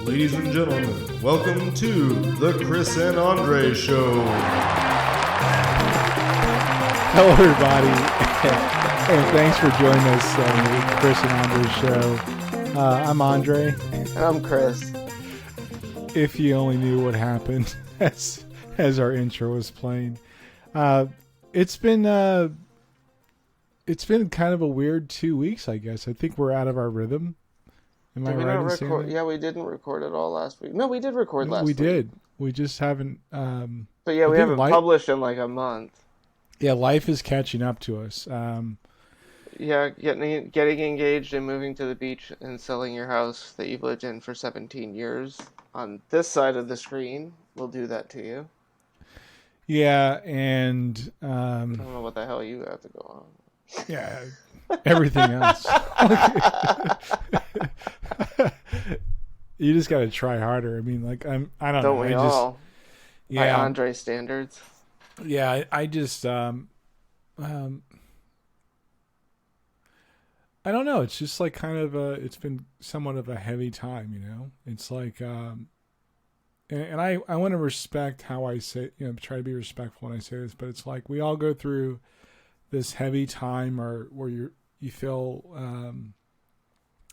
Ladies and gentlemen, welcome to the Chris and Andre Show. Hello, everybody, and thanks for joining us on the Chris and Andre Show. I'm Andre. And I'm Chris. If you only knew what happened as our intro was playing, it's been kind of a weird 2 weeks, I guess. I think we're out of our rhythm. Am I right in saying that? Yeah, we didn't record at all last week. No, we did record last week. We did. We just haven't. But yeah, we haven't published in like a month. Yeah, life is catching up to us. Yeah, getting engaged and moving to the beach and selling your house that you've lived in for 17 years on this side of the screen will do that to you. Yeah, and I don't know what the hell you have to go on. Yeah, everything else. You just got to try harder. I mean, like I don't know. Don't we all? By Andre standards. Yeah, I just I don't know. It's just like kind of it's been somewhat of a heavy time, you know. It's like and I want to respect how I say, you know, try to be respectful when I say this, but it's like we all go through this heavy time or where you feel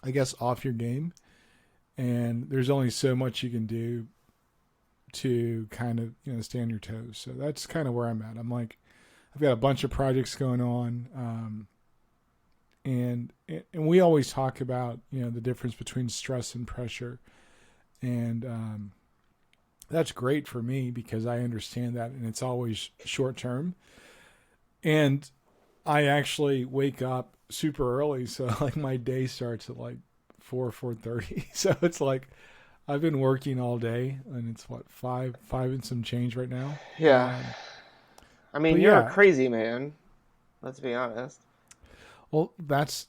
I guess off your game, and there's only so much you can do to kind of, you know, stay on your toes. So that's kind of where I'm at. I'm like, I've got a bunch of projects going on, and we always talk about, you know, the difference between stress and pressure, and that's great for me because I understand that, and it's always short term. And I actually wake up super early, so like my day starts at like 4:30. So it's like I've been working all day, and it's what, five and some change right now. Yeah, I mean, you're a crazy man. Let's be honest. Well, that's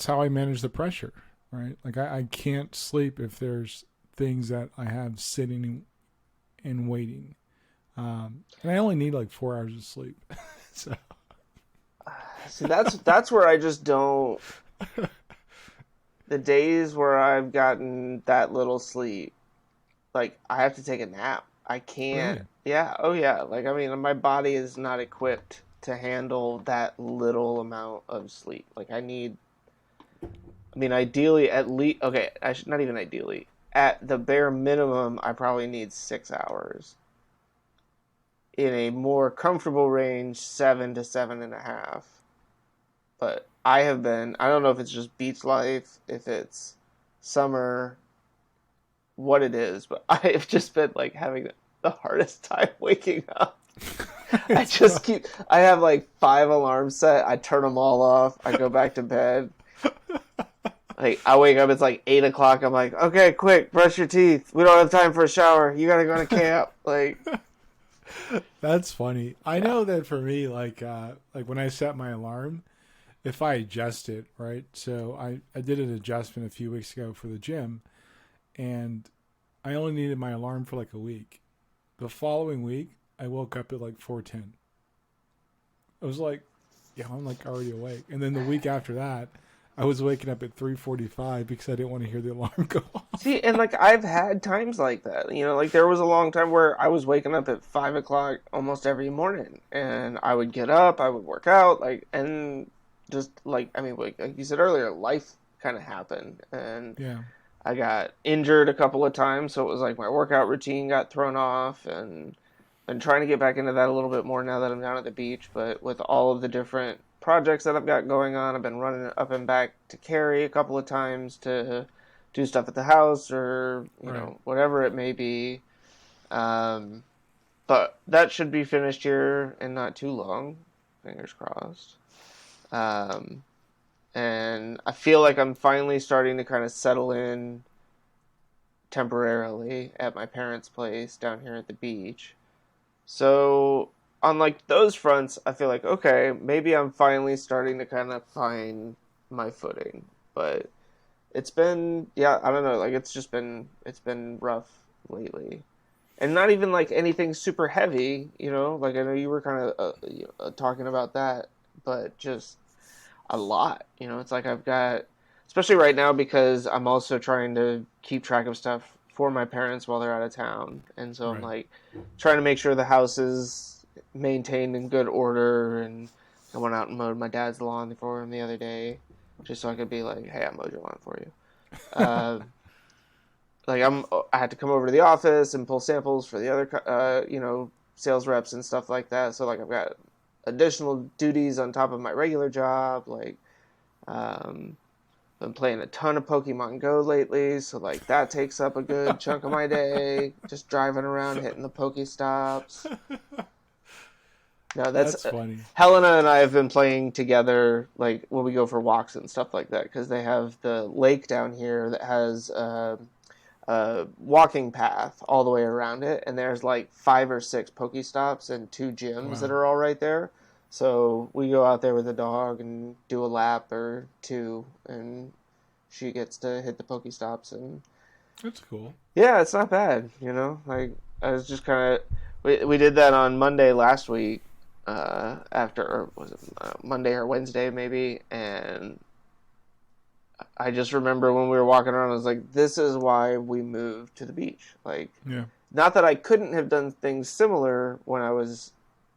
how I manage the pressure, right? Like I can't sleep if there's things that I have sitting and waiting, and I only need like 4 hours of sleep. So. See, that's where I just don't. The days where I've gotten that little sleep, like I have to take a nap. I can't. Really? Yeah. Oh yeah. Like I mean, my body is not equipped to handle that little amount of sleep. Like I mean, ideally at least. Okay, not even ideally. At the bare minimum, I probably need 6 hours. In a more comfortable range, 7 to 7.5. But I don't know if it's just beach life, if it's summer, what it is, but I've just been like having the hardest time waking up. I have like 5 alarms set. I turn them all off. I go back to bed. Like I wake up, it's like 8 o'clock. I'm like, okay, quick, brush your teeth. We don't have time for a shower. You gotta go to camp. Like, that's funny. I know that for me, like when I set my alarm, if I adjust it, right? So I did an adjustment a few weeks ago for the gym, and I only needed my alarm for like a week. The following week, I woke up at like 4:10. I was like, yeah, I'm like already awake. And then the week after that, I was waking up at 3:45 because I didn't want to hear the alarm go off. See, and like I've had times like that. You know, like there was a long time where I was waking up at 5 o'clock almost every morning, and I would get up, I would work out, like, and just like, I mean, like you said earlier, life kind of happened, and yeah. I got injured a couple of times, so it was like my workout routine got thrown off, and I'm trying to get back into that a little bit more now that I'm down at the beach. But with all of the different projects that I've got going on, I've been running up and back to Cary a couple of times to do stuff at the house or you know, whatever it may be. But that should be finished here in not too long, fingers crossed. And I feel like I'm finally starting to kind of settle in temporarily at my parents' place down here at the beach. So on like those fronts, I feel like, okay, maybe I'm finally starting to kind of find my footing. But it's been, yeah, I don't know, like it's been rough lately. And not even like anything super heavy, you know, like I know you were kind of talking about that, but just a lot, you know. It's like I've got, especially right now because I'm also trying to keep track of stuff for my parents while they're out of town, and so I'm Right. like trying to make sure the house is maintained in good order. And I went out and mowed my dad's lawn for him the other day, just so I could be like, "Hey, I mowed your lawn for you." Uh, like I had to come over to the office and pull samples for the other sales reps and stuff like that. So like I've got additional duties on top of my regular job. Like been playing a ton of Pokemon Go lately, so like that takes up a good chunk of my day. Just driving around hitting the Pokestops. No, That's funny. Helena and I have been playing together, like when we go for walks and stuff like that, because they have the lake down here that has a walking path all the way around it, and there's like 5 or 6 Pokestops and 2 gyms that Wow. are all right there. So we go out there with the dog and do a lap or 2, and she gets to hit the Pokestops, and That's cool. yeah, it's not bad, Like I was just kind of we did that on Monday last week, after, or was it Monday or Wednesday maybe, and I just remember when we were walking around, I was like, this is why we moved to the beach. Like, Yeah. not that I couldn't have done things similar when I was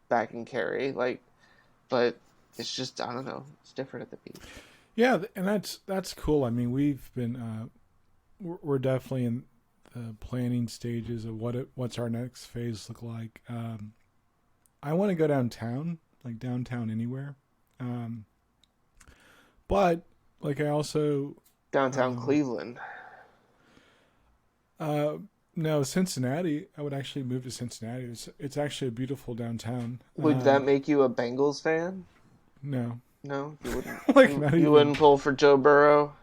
back in Cary, like, but it's just, I don't know, it's different at the beach. Yeah, and that's cool. I mean, we've been we're definitely in the planning stages of what's our next phase look like. I want to go downtown, like downtown anywhere. But like I also Downtown Cleveland. no, Cincinnati. I would actually move to Cincinnati. It's actually a beautiful downtown. Would that make you a Bengals fan? No. No, you wouldn't. Like you, not you even. wouldn't pull for Joe Burrow?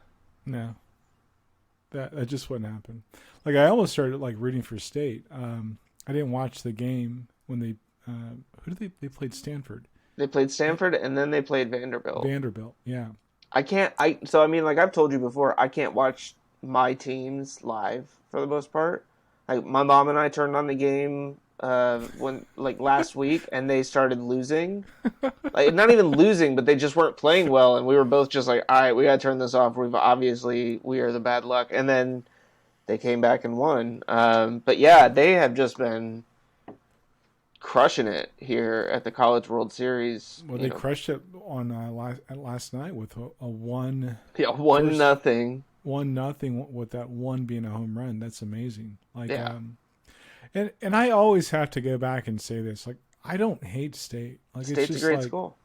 No. That just wouldn't happen. Like I almost started like rooting for State. I didn't watch the game when they who did they played Stanford. They played Stanford and then they played Vanderbilt. Vanderbilt, yeah. So I mean, like I've told you before, I can't watch my teams live for the most part. Like my mom and I turned on the game when like last week, and they started losing. Like not even losing, but they just weren't playing well, and we were both just like, all right, we gotta turn this off. We are the bad luck, and then they came back and won. But yeah, they have just been crushing it here at the College World Series. Well, they crushed it on last night with a 1-0 with that one being a home run. That's amazing. Like, yeah. And I always have to go back and say this. Like, I don't hate State. Like, State's it's just a great like, school.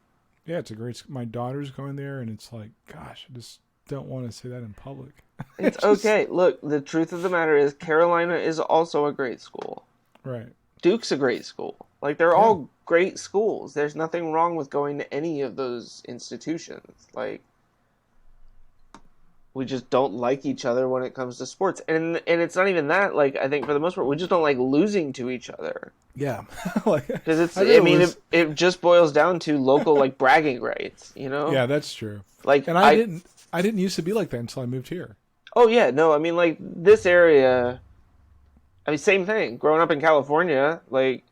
Yeah, it's a great. My daughter's going there, and it's like, gosh, I just don't want to say that in public. It's okay. Look, the truth of the matter is, Carolina is also a great school. Right. Duke's a great school. Like, they're all great schools. There's nothing wrong with going to any of those institutions. Like, we just don't like each other when it comes to sports. And it's not even that. Like, I think for the most part, we just don't like losing to each other. Yeah. Like, because it just boils down to local, like, bragging rights, Yeah, that's true. Like, and I didn't used to be like that until I moved here. Oh, yeah. No, I mean, like, this area, I mean, same thing. Growing up in California, like,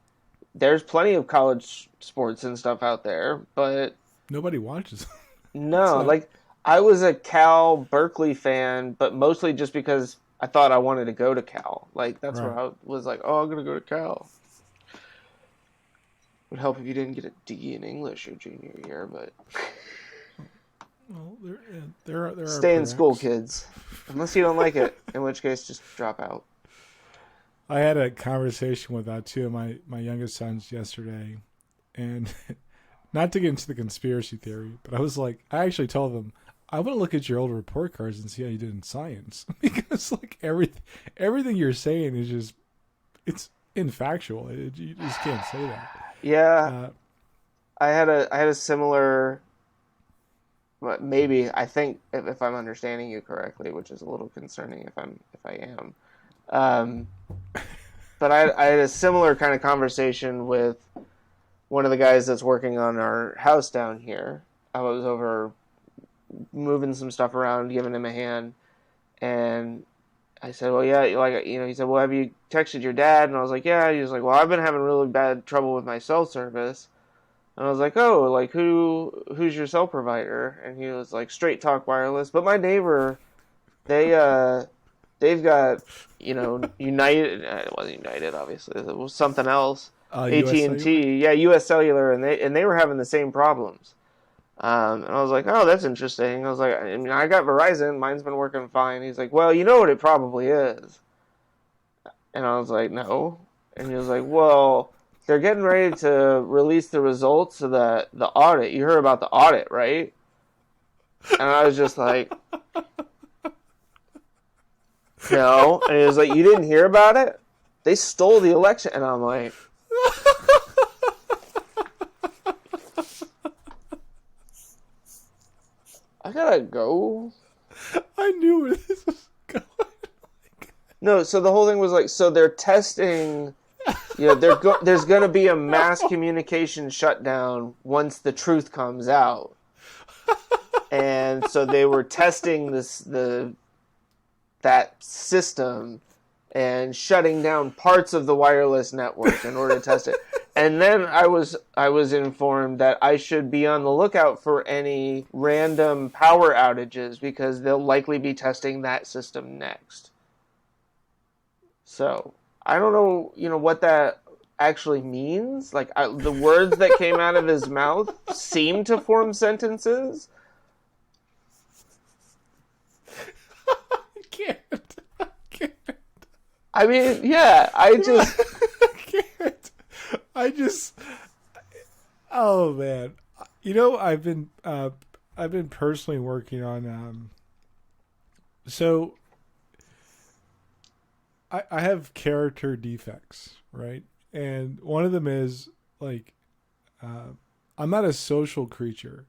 there's plenty of college sports and stuff out there, but nobody watches. No, like, I was a Cal Berkeley fan, but mostly just because I thought I wanted to go to Cal. Like, that's where I was like, oh, I'm going to go to Cal. Would help if you didn't get a D in English your junior year, but... Well, there are Stay in school, kids. Unless you don't like it, in which case, just drop out. I had a conversation with two of my youngest sons yesterday, and not to get into the conspiracy theory, but I was like, I actually told them, I want to look at your old report cards and see how you did in science, because like everything you're saying is just, it's infactual. You just can't say that. Yeah, I had a similar. Maybe I think if I'm understanding you correctly, which is a little concerning if I am. But I had a similar kind of conversation with one of the guys that's working on our house down here. I was over moving some stuff around, giving him a hand, and I said, well, yeah, like, he said, well, have you texted your dad? And I was like, yeah. He was like, well, I've been having really bad trouble with my cell service. And I was like, oh, like, who's your cell provider? And he was like, Straight Talk Wireless. But my neighbor, they they've got, United. It wasn't United, obviously. It was something else. US AT&T, Cellular? yeah, U.S. Cellular, and they were having the same problems. And I was like, oh, that's interesting. I was like, I mean, I got Verizon. Mine's been working fine. He's like, well, you know what it probably is. And I was like, no. And he was like, well, they're getting ready to release the results of the audit. You heard about the audit, right? And I was just like, no. And he was like, you didn't hear about it? They stole the election. And I'm like, I gotta go. I knew where this was going. No, so the whole thing was like, so they're testing, there's going to be a mass communication shutdown once the truth comes out. And so they were testing that system and shutting down parts of the wireless network in order to test it. And then I was informed that I should be on the lookout for any random power outages because they'll likely be testing that system next. So I don't know, what that actually means. Like the words that came out of his mouth seem to form sentences. I can't. I mean, yeah, I can't. Oh man, I've been personally working on. So I have character defects, right? And one of them is like, I'm not a social creature.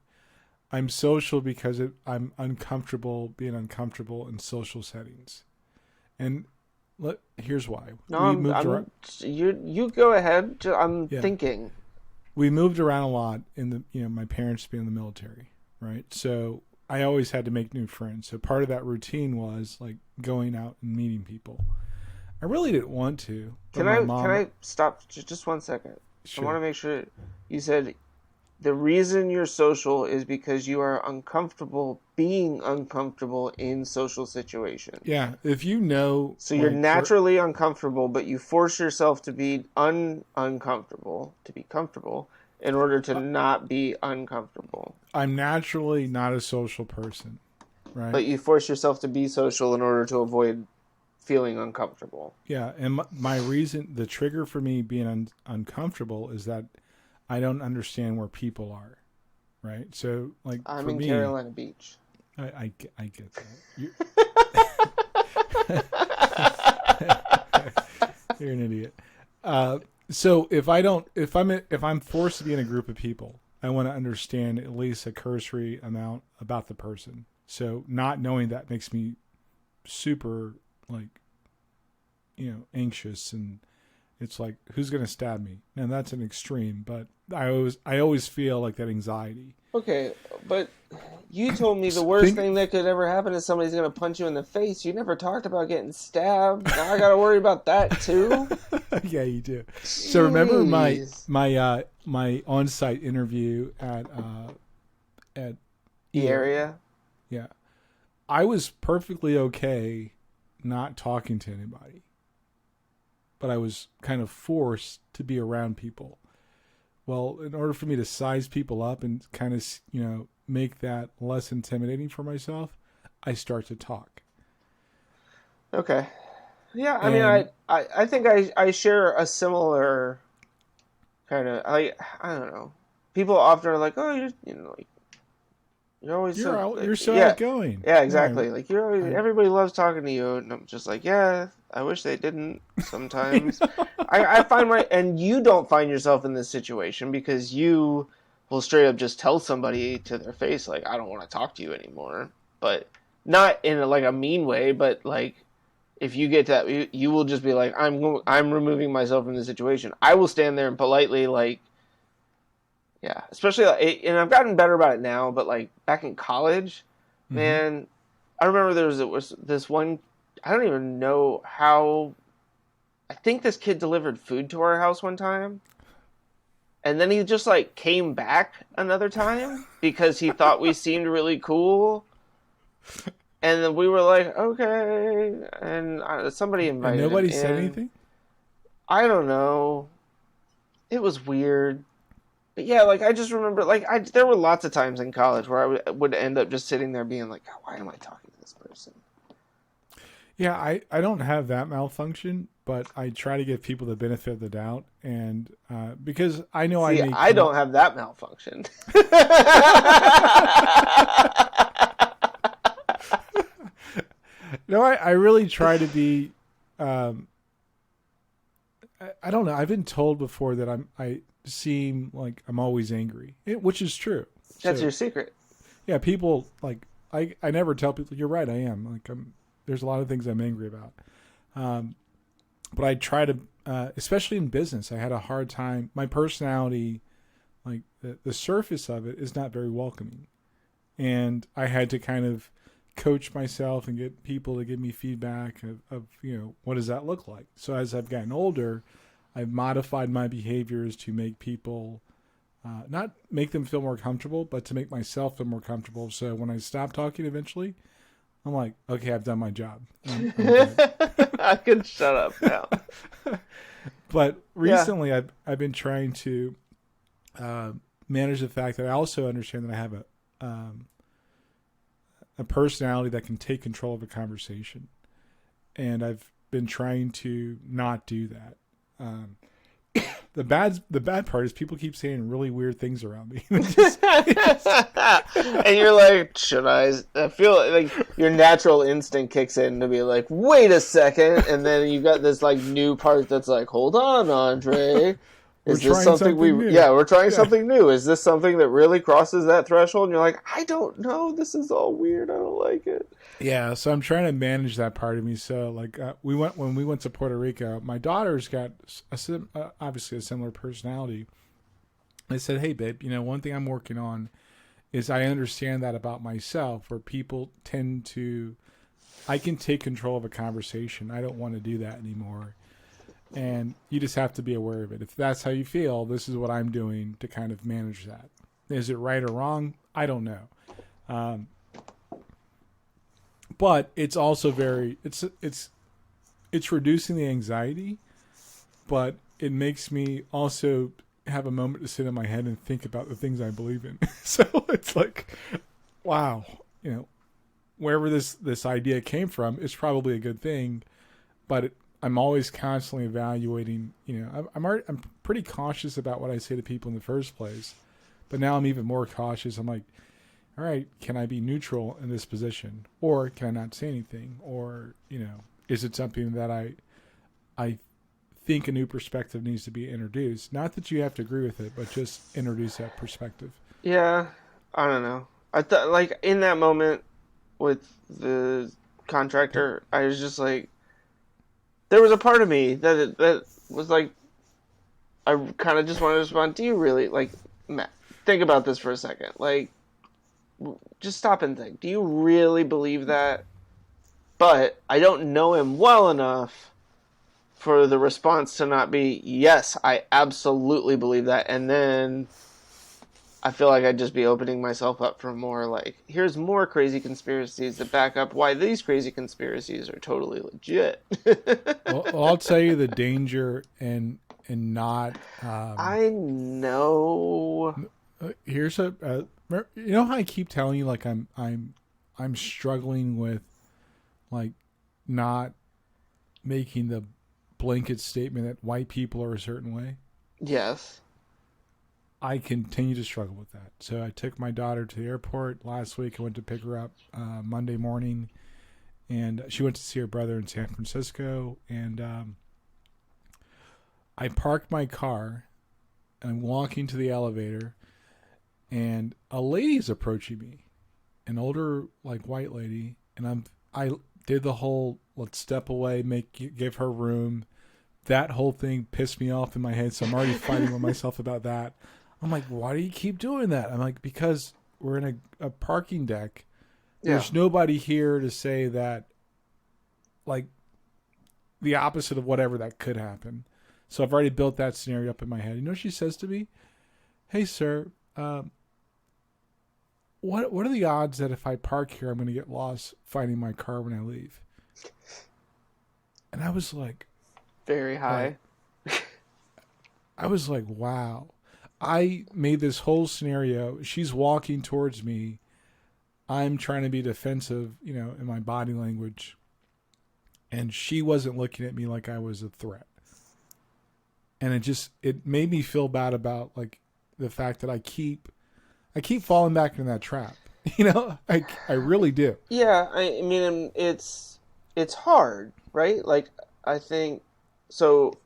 I'm social because I'm uncomfortable being uncomfortable in social settings, and here's why. No, you go ahead. I'm thinking. We moved around a lot in my parents being in the military, right? So I always had to make new friends. So part of that routine was like going out and meeting people. I really didn't want to. Can I stop just 1 second? Sure. I want to make sure you said the reason you're social is because you are uncomfortable being uncomfortable in social situations. Yeah, So you're naturally uncomfortable, but you force yourself to be uncomfortable to be comfortable in order to not be uncomfortable. I'm naturally not a social person, right? But you force yourself to be social in order to avoid feeling uncomfortable. Yeah, and my reason, the trigger for me being uncomfortable is that I don't understand where people are, right? So, like, I'm for in me, Carolina Beach. I get that. You're an idiot. So if I'm forced to be in a group of people, I want to understand at least a cursory amount about the person. So not knowing that makes me super anxious, and it's like, who's going to stab me? And that's an extreme, but I always feel like that anxiety. Okay, but you told me the worst thing that could ever happen is somebody's going to punch you in the face. You never talked about getting stabbed. Now I got to worry about that too. Yeah, you do. Jeez. So remember my on-site interview at the area? Yeah. I was perfectly okay not talking to anybody, but I was kind of forced to be around people. Well, in order for me to size people up and kind of, make that less intimidating for myself, I start to talk. Okay. Yeah, I mean, I think I share a similar kind of, I don't know. People often are like, oh, you're always you're so yeah, outgoing. Yeah, exactly. Like you're always, everybody loves talking to you, and I'm just like, yeah, I wish they didn't sometimes. I find and you don't find yourself in this situation because you will straight up just tell somebody to their face, like, I don't want to talk to you anymore. But not in a mean way, but like, if you get that, you will just be like, I'm removing myself from the situation. I will stand there and politely, like, yeah, especially, and I've gotten better about it now, but like back in college, man, I remember there was this one, I don't even know how, I think this kid delivered food to our house one time, and then he just like came back another time because he thought we seemed really cool. And then we were like, okay. And somebody And invited him nobody said in. anything? I don't know. It was weird. But yeah, like I just remember, like there were lots of times in college where would end up just sitting there being like, why am I talking to this person? Yeah, I don't have that malfunction, but I try to give people the benefit of the doubt, and because I know I See, may I come don't have that malfunction. No, I really try to be. Um, I don't know. I've been told before that I seem like I'm always angry, which is true. That's So your secret. yeah, people like I never tell people you're right. I am like there's a lot of things I'm angry about, but I try to, especially in business. I had a hard time. My personality, like the surface of it, is not very welcoming, and I had to kind of coach myself and get people to give me feedback of what does that look like. So as I've gotten older, I've modified my behaviors to make people not make them feel more comfortable, but to make myself feel more comfortable. So when I stop talking eventually, I'm like, okay, I've done my job. I'm good. I can shut up now. But recently I've been trying to manage the fact that I also understand that I have a personality that can take control of a conversation, and I've been trying to not do that. The bad part is people keep saying really weird things around me. And you're like, should I feel like your natural instinct kicks in to be like, wait a second, and then you got this like new part that's like, hold on, Andre. Is this something new. Yeah, we're trying something new. Is this something that really crosses that threshold? And you're like, I don't know. This is all weird. I don't like it. Yeah, so I'm trying to manage that part of me. So, like, when we went to Puerto Rico, my daughter's got obviously a similar personality. I said, "Hey, babe, one thing I'm working on is I understand that about myself, where people tend to, I can take control of a conversation. I don't want to do that anymore, and you just have to be aware of it. If that's how you feel, this is what I'm doing to kind of manage that. Is it right or wrong? I don't know." But it's also it's reducing the anxiety, but it makes me also have a moment to sit in my head and think about the things I believe in. So it's like, wow, wherever this idea came from, it's probably a good thing, but I'm always constantly evaluating. I'm pretty cautious about what I say to people in the first place, but now I'm even more cautious. I'm like, all right, can I be neutral in this position, or can I not say anything, or is it something that I think a new perspective needs to be introduced? Not that you have to agree with it, but just introduce that perspective. Yeah, I don't know. I thought like in that moment with the contractor, I was just like, there was a part of me that was like, I kind of just wanted to respond. Do you really like, Matt? Think about this for a second. Like, just stop and think. Do you really believe that? But I don't know him well enough for the response to not be, yes, I absolutely believe that. And then I feel like I'd just be opening myself up for more like, here's more crazy conspiracies that back up why these crazy conspiracies are totally legit. Well, I'll tell you the danger and not. I know. Here's how I keep telling you, like I'm struggling with like not making the blanket statement that white people are a certain way. Yes. I continue to struggle with that. So I took my daughter to the airport last week. I went to pick her up Monday morning, and she went to see her brother in San Francisco. And I parked my car, and I'm walking to the elevator, and a lady is approaching me, an older like white lady, and I did the whole let's step away, give her room. That whole thing pissed me off in my head, so I'm already fighting with myself about that. I'm like, why do you keep doing that? I'm like, because we're in a parking deck. Yeah. There's nobody here to say that, like, the opposite of whatever that could happen. So I've already built that scenario up in my head. You know what she says to me? Hey, sir, what are the odds that if I park here, I'm going to get lost finding my car when I leave? And I was like, Very high. wow. I made this whole scenario. She's walking towards me. I'm trying to be defensive, in my body language. And she wasn't looking at me like I was a threat. And it made me feel bad about like the fact that I keep falling back into that trap. I really do. Yeah, I mean, it's hard, right? Like, I think so.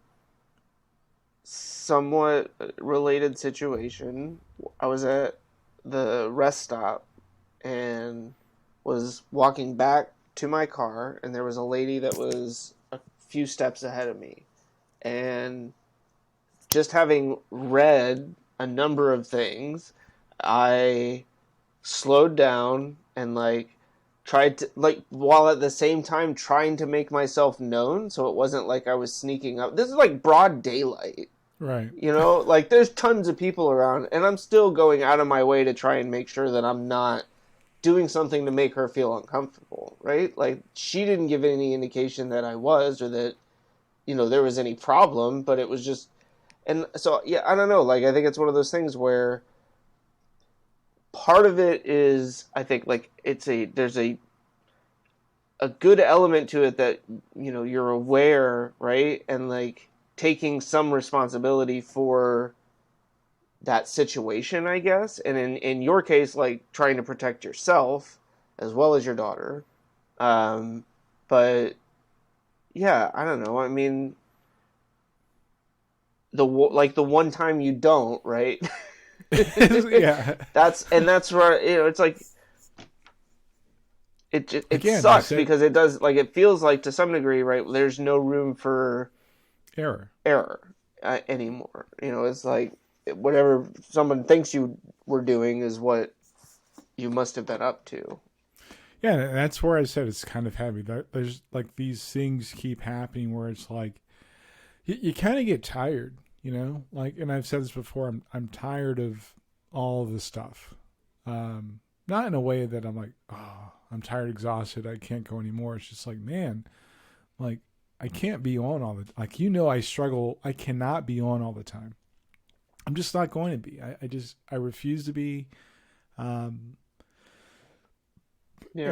Somewhat related situation. I was at the rest stop and was walking back to my car, and there was a lady that was a few steps ahead of me, and just having read a number of things, I slowed down and like tried to like while at the same time trying to make myself known so it wasn't like I was sneaking up. This is like broad daylight. Right. Like there's tons of people around and I'm still going out of my way to try and make sure that I'm not doing something to make her feel uncomfortable, right? Like she didn't give any indication that I was or that there was any problem, but it was just. And so, yeah, I don't know. Like, I think it's one of those things where part of it is, I think, like, there's a good element to it that, you're aware, right? And, like, taking some responsibility for that situation, I guess. And in your case, like, trying to protect yourself as well as your daughter. But, yeah, I don't know. I mean, the one time you don't, right? Yeah. That's where it's like it Again, sucks because it does like it feels like to some degree, right? There's no room for error anymore. It's like whatever someone thinks you were doing is what you must have been up to. Yeah, and that's where I said it's kind of heavy. There's like these things keep happening where it's like you kind of get tired, Like, and I've said this before. I'm tired of all of this stuff. Not in a way that I'm like, oh, I'm tired, exhausted. I can't go anymore. It's just like, man, like I can't be on all the like. I struggle. I cannot be on all the time. I'm just not going to be. I refuse to be. Yeah.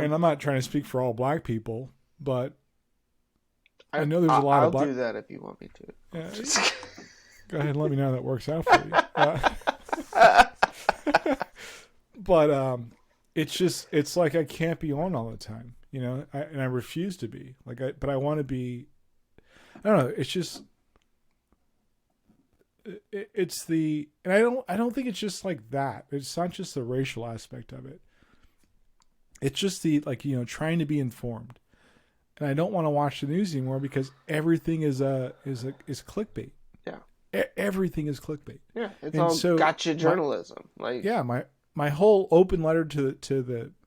And I'm not trying to speak for all black people, but I know there's a lot of black. I'll do that if you want me to. Yeah, go ahead and let me know how that works out for you. But it's like I can't be on all the time, and I refuse to be but I want to be. I don't know. It's just it's the and I don't think it's just like that. It's not just the racial aspect of it. It's just the trying to be informed. And I don't want to watch the news anymore because everything is clickbait. Yeah, everything is clickbait. Yeah, it's all gotcha journalism. My whole open letter to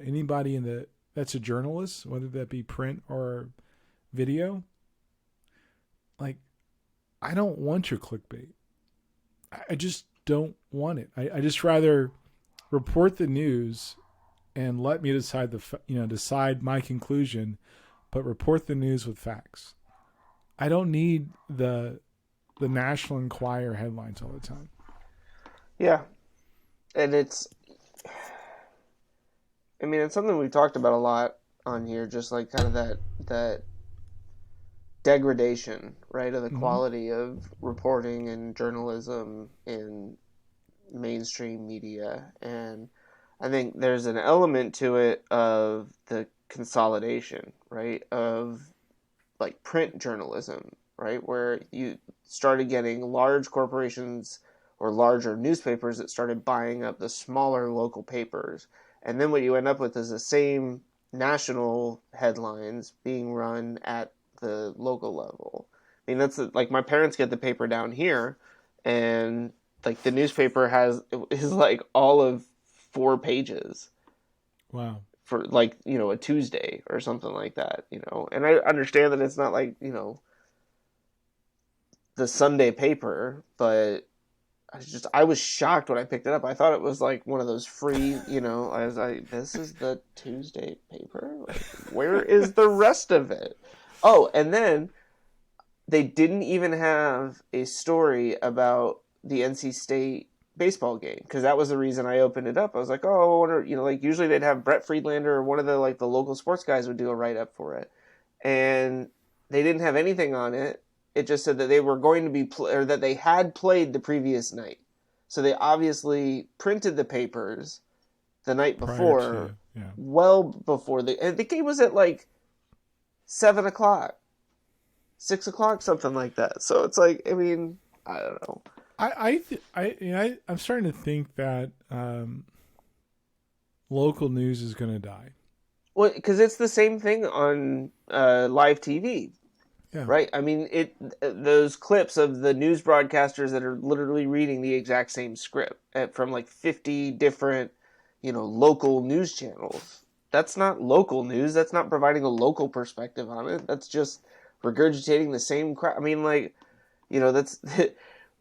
anybody that's a journalist, whether that be print or video. Like, I don't want your clickbait. I just don't want it. I just rather report the news and let me decide decide my conclusion, but report the news with facts. I don't need the National Enquirer headlines all the time. Yeah. And it's something we've talked about a lot on here, just like kind of that degradation, right, of the quality of reporting and journalism in mainstream media. And I think there's an element to it of the consolidation, right, of like print journalism, right, where you started getting large corporations or larger newspapers that started buying up the smaller local papers. And then what you end up with is the same national headlines being run at the local level. I mean, that's like my parents get the paper down here, and like the newspaper is like all of 4 pages. Wow. For like, a Tuesday or something like that, And I understand that it's not like, the Sunday paper, but I was shocked when I picked it up. I thought it was like one of those free, I was like, this is the Tuesday paper? Like, where is the rest of it? Oh, and then they didn't even have a story about the NC State baseball game, because that was the reason I opened it up. I was like, oh, I wonder, like usually they'd have Brett Friedlander or one of the like the local sports guys would do a write up for it, and they didn't have anything on it. It just said that they were going to be or that they had played the previous night. So they obviously printed the papers the night before, well before and the game was at like 7:00, 6:00, something like that. So it's like, I mean, I don't know. I'm starting to think that local news is going to die. Well, because it's the same thing on live TV. Yeah. Right? I mean, those clips of the news broadcasters that are literally reading the exact same script from like 50 different, local news channels. That's not local news. That's not providing a local perspective on it. That's just regurgitating the same crap. I mean, like, that's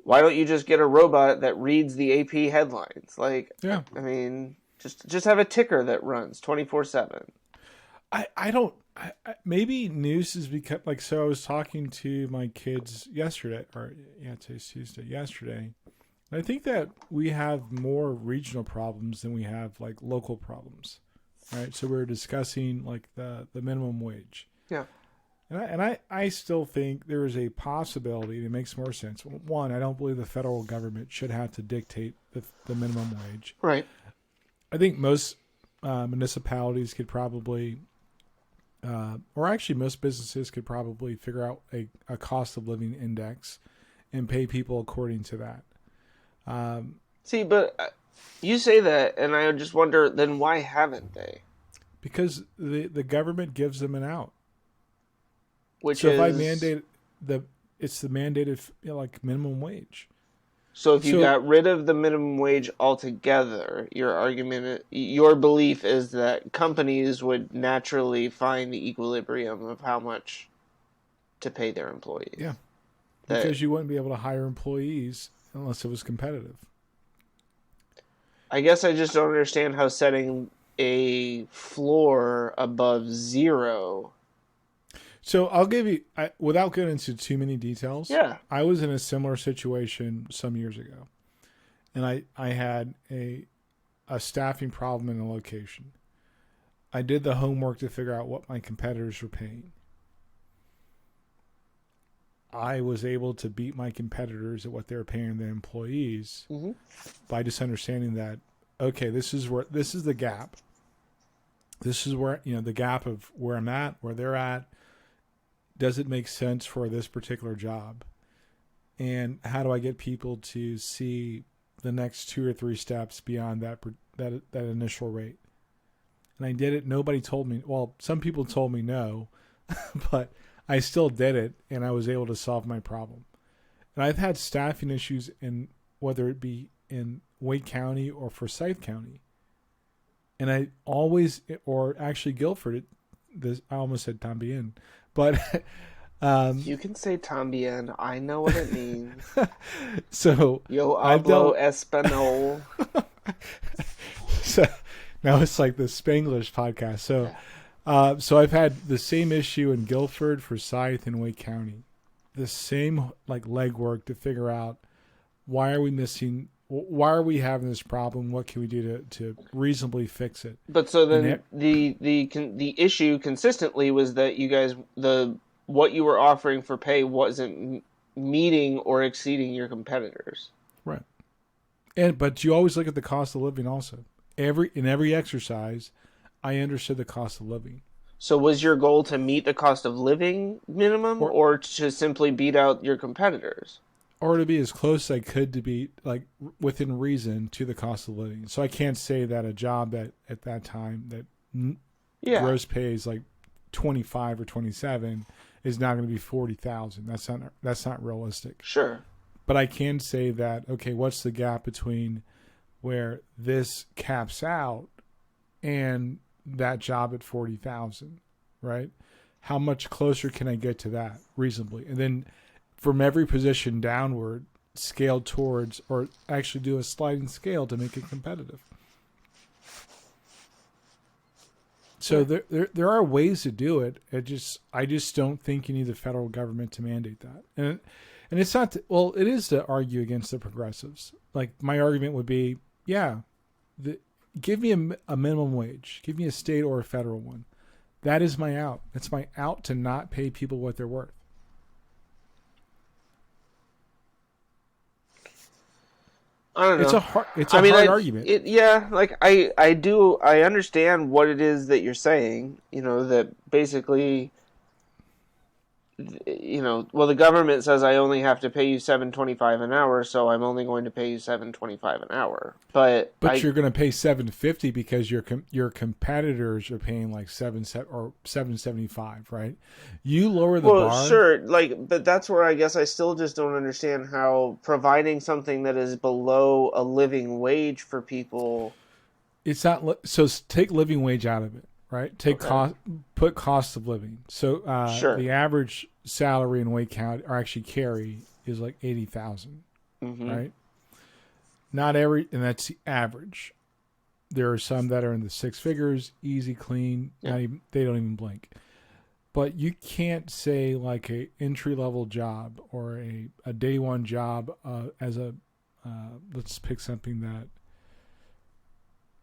why don't you just get a robot that reads the AP headlines? Like, yeah. I mean, just have a ticker that runs 24/7. I don't. Maybe news has become like, so I was talking to my kids yesterday, today's Tuesday, yesterday. And I think that we have more regional problems than we have like local problems, right? So we were discussing like the minimum wage. Yeah. And I still think there is a possibility that makes more sense. One, I don't believe the federal government should have to dictate the minimum wage. Right. I think most municipalities could probably, or actually most businesses could probably figure out a cost of living index and pay people according to that. See, but you say that, and I just wonder, then why haven't they? Because the government gives them an out. If I mandate it's the mandated like minimum wage. So if you got rid of the minimum wage altogether, your belief is that companies would naturally find the equilibrium of how much to pay their employees. Yeah. Because you wouldn't be able to hire employees unless it was competitive. I guess I just don't understand how setting a floor above zero. So I'll give you, without getting into too many details. Yeah. I was in a similar situation some years ago, and I had a staffing problem in a location. I did the homework to figure out what my competitors were paying. I was able to beat my competitors at what they were paying their employees by just understanding that, okay, this is the gap. This is where, the gap of where I'm at, where they're at. Does it make sense for this particular job? And how do I get people to see the next 2 or 3 steps beyond that initial rate? And I did it. Nobody told me. Well, some people told me no, but I still did it, and I was able to solve my problem. And I've had staffing issues whether it be in Wake County or Forsyth County. And I always, or actually Guilford, I almost said Tambien. But you can say tambien. I know what it means. So yo hablo español. So now it's like the Spanglish podcast. So, so I've had the same issue in Guilford, Forsyth, and Wake County. The same like legwork to figure out why are we having this problem? What can we do to reasonably fix it? But so then the issue consistently was that you guys, what you were offering for pay wasn't meeting or exceeding your competitors. Right. But you always look at the cost of living also. In every exercise, I understood the cost of living. So was your goal to meet the cost of living minimum or to simply beat out your competitors? Or to be as close as I could to be like within reason to the cost of living. So I can't say that a job that at that time that gross pay is like 25 or 27 is not going to be 40,000. That's not realistic. Sure. But I can say that, okay, what's the gap between where this caps out and that job at 40,000, right? How much closer can I get to that reasonably? And then from every position downward, scaled towards, or actually do a sliding scale to make it competitive. So there are ways to do it. I just don't think you need the federal government to mandate that. And it's not it is to argue against the progressives. Like, my argument would be, give me a minimum wage. Give me a state or a federal one. That is my out. That's my out to not pay people what they're worth. I don't know. It's a hard argument. I understand what it is that you're saying. That basically, the government says I only have to pay you $7.25 an hour, so I'm only going to pay you $7.25 an hour. But you're going to pay $7.50 because your competitors are paying like $7.75, right? You lower the bar. Well, sure, but that's where I guess I still just don't understand how providing something that is below a living wage for people. It's not so. Take living wage out of it. Right. Put cost of living. So sure. The average salary in Wake County, or actually Cary, is like $80,000. Mm-hmm. Right. And that's the average. There are some that are in the six figures, easy, clean. They don't even blink. But you can't say like a entry level job or a day one job as a let's pick something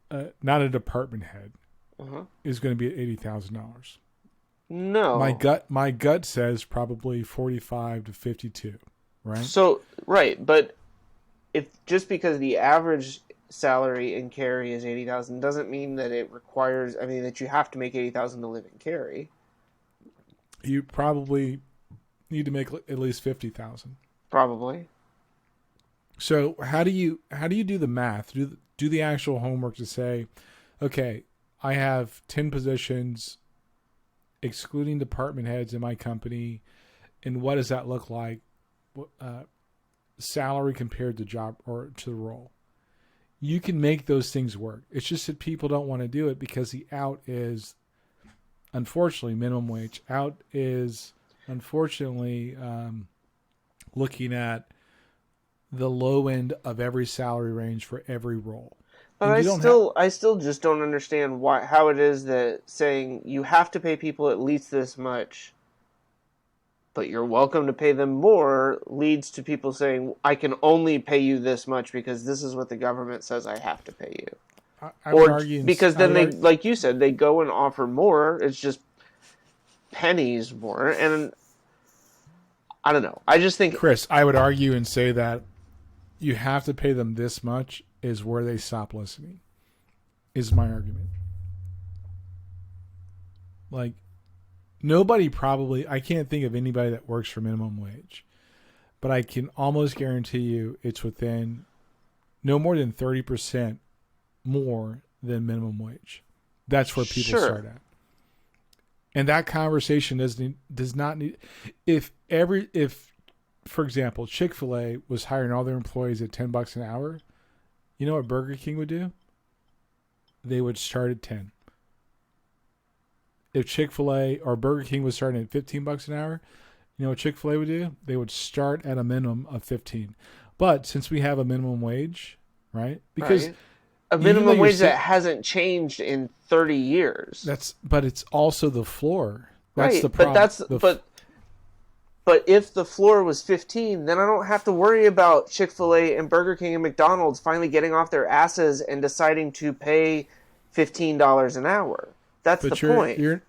that not a department head. Is going to be at $80,000. No, my gut says probably 45 to 52. Right. So but if just because the average salary in Cary is $80,000 doesn't mean that it requires. I mean, that you have to make $80,000 to live in Cary. You probably need to make at least $50,000. Probably. So how do you do the math? Do the actual homework to say, okay, I have 10 positions, excluding department heads in my company, and what does that look like? Salary compared to job or to the role. You can make those things work. It's just that people don't want to do it because the out is, unfortunately, minimum wage. Out is, unfortunately, looking at the low end of every salary range for every role. But I still just don't understand how it is that saying you have to pay people at least this much, but you're welcome to pay them more, leads to people saying I can only pay you this much because this is what the government says I have to pay you. I would argue, because then they, like you said, they go and offer more. It's just pennies more, and I don't know. I just think, Chris, I would argue and say that you have to pay them this much is where they stop listening, is my argument. Like, I can't think of anybody that works for minimum wage, but I can almost guarantee you it's within no more than 30% more than minimum wage. That's where people start at. And that conversation does not need, if for example, Chick-fil-A was hiring all their employees at $10 an hour, you know what Burger King would do? They would start at 10. If Chick-fil-A or Burger King was starting at $15 an hour, you know what Chick-fil-A would do? They would start at a minimum of 15. But since we have a minimum wage, right? Because a minimum wage that hasn't changed in 30 years. But it's also the floor. That's the problem. But if the floor was 15, then I don't have to worry about Chick-fil-A and Burger King and McDonald's finally getting off their asses and deciding to pay $15 an hour. That's the point. You're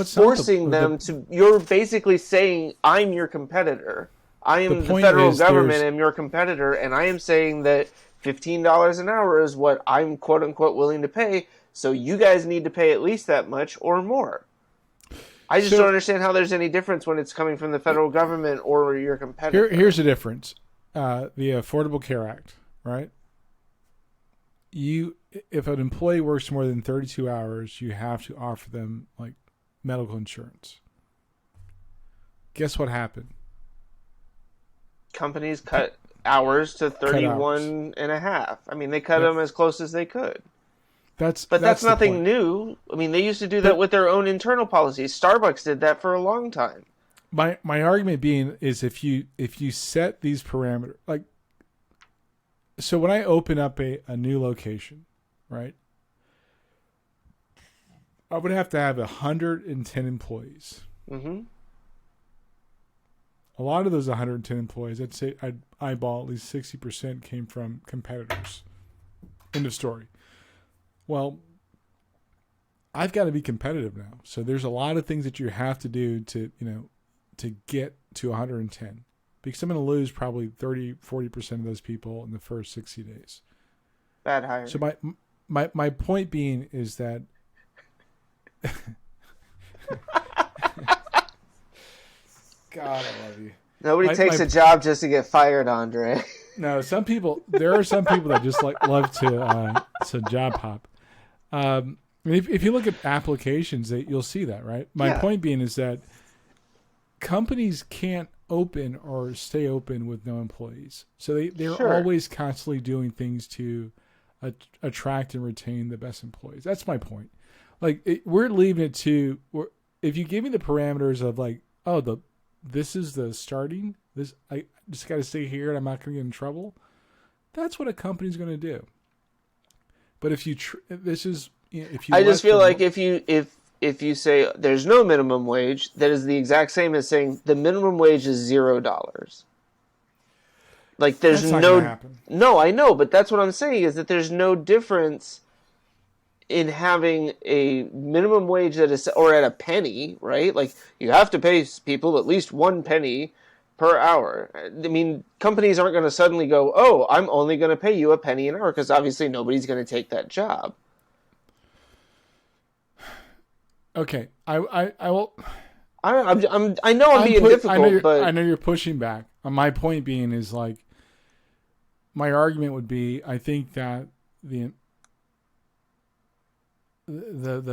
forcing them to. You're basically saying, I'm your competitor. I am the federal government, am your competitor, and I am saying that $15 an hour is what I'm quote unquote willing to pay. So you guys need to pay at least that much or more. I just don't understand how there's any difference when it's coming from the federal government or your competitor. Here's the difference. The Affordable Care Act, right? If an employee works more than 32 hours, you have to offer them like medical insurance. Guess what happened? Companies cut hours to 31 and a half. I mean, they cut them as close as they could. But that's nothing new. I mean, they used to do that with their own internal policies. Starbucks did that for a long time. My argument being is if you set these parameters, like So when I open up a new location, right, I would have to have 110 employees. Mm-hmm. A lot of those 110 employees, I'd say I'd eyeball at least 60% came from competitors. End of story. Well, I've got to be competitive now. So there's a lot of things that you have to do to, to get to 110. Because I'm going to lose probably 30-40% of those people in the first 60 days. Bad hire. So my point being is that God, I love you. Nobody takes a job just to get fired, Andre. No, there are some people that just love to job hop. If you look at applications, you'll see that, right? My point being is that companies can't open or stay open with no employees. So they're always constantly doing things to attract and retain the best employees. That's my point. We're leaving it to, if you give me the parameters of this is the starting, I just got to stay here and I'm not going to get in trouble. That's what a company's going to do. But if you, I just feel like if you say there's no minimum wage, that is the exact same as saying the minimum wage is $0. Like there's that's not gonna happen. No, I know, but that's what I'm saying is that there's no difference in having a minimum wage that is, or at a penny, right? Like you have to pay people at least 1 penny per hour. I mean, companies aren't going to suddenly go, oh, I'm only going to pay you a penny an hour, because obviously nobody's going to take that job. Okay, I will. I know I'm being difficult, but I know you're pushing back. My point being is my argument would be, I think that the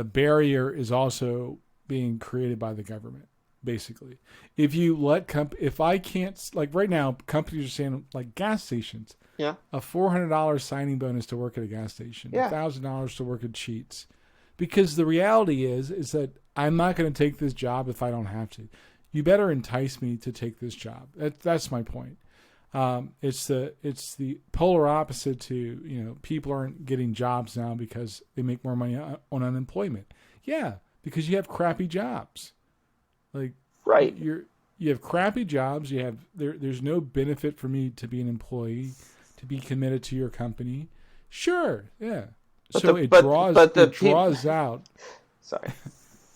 barrier is also being created by the government. Basically, if you let if I can't, right now, companies are saying gas stations, a $400 signing bonus to work at a gas station, $1,000 to work at Cheats, because the reality is that I'm not going to take this job if I don't have to. You better entice me to take this job. That's my point. It's the polar opposite to, people aren't getting jobs now because they make more money on unemployment. Yeah, because you have crappy jobs. Right. You have crappy jobs. You have there's no benefit for me to be an employee, to be committed to your company. Sure, yeah. But so it draws out. Sorry.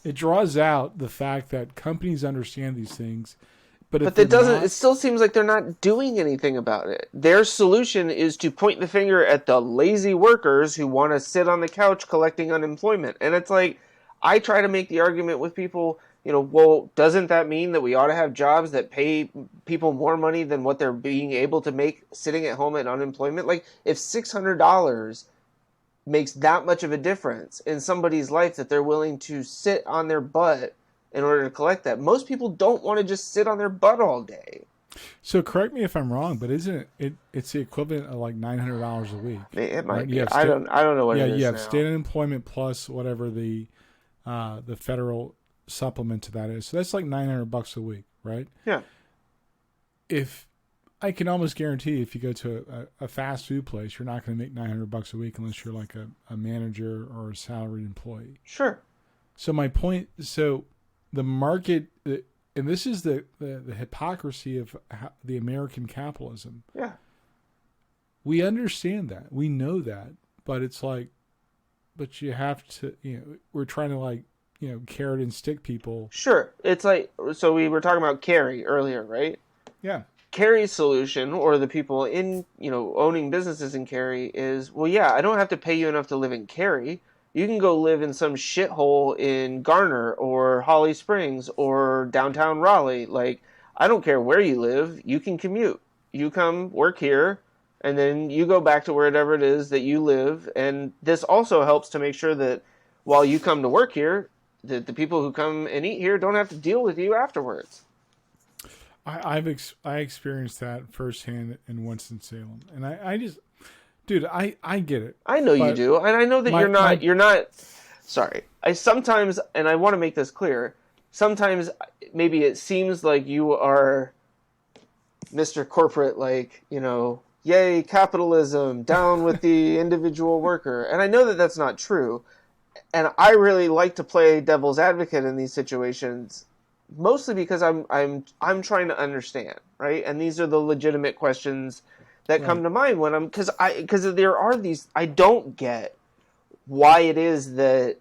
It draws out the fact that companies understand these things, but it still seems like they're not doing anything about it. Their solution is to point the finger at the lazy workers who want to sit on the couch collecting unemployment. And it's I try to make the argument with people, well, doesn't that mean that we ought to have jobs that pay people more money than what they're being able to make sitting at home at unemployment? If $600 makes that much of a difference in somebody's life that they're willing to sit on their butt in order to collect that. Most people don't want to just sit on their butt all day. So correct me if I'm wrong, but isn't it's the equivalent of $900 a week? It might be. I don't know what it is. Yeah, you have now. state unemployment plus whatever the federal supplement to that is. So that's $900 a week, right? Yeah. If I can almost guarantee if you go to a fast food place, you're not going to make $900 a week unless you're a manager or a salaried employee. Sure. So my point, the market, and this is the hypocrisy of the American capitalism. Yeah. We understand that. We know that. But it's but you have to, we're trying to carrot and stick people. Sure. It's so we were talking about Cary earlier, right? Yeah. Cary's solution, or the people in, owning businesses in Cary is, well, yeah, I don't have to pay you enough to live in Cary. You can go live in some shithole in Garner or Holly Springs or downtown Raleigh. I don't care where you live. You can commute. You come work here, and then you go back to wherever it is that you live. And this also helps to make sure that while you come to work here, that the people who come and eat here don't have to deal with you afterwards. I experienced that firsthand in Winston-Salem, and I just, dude, I get it. I know you do, and I know that you're not. Sorry, I sometimes, and I want to make this clear. Sometimes maybe it seems like you are Mr. Corporate, yay, capitalism, down with the individual worker. And I know that that's not true. And I really like to play devil's advocate in these situations, mostly because I'm trying to understand, right? And these are the legitimate questions that come to mind when I'm, because there are these, I don't get why it is that,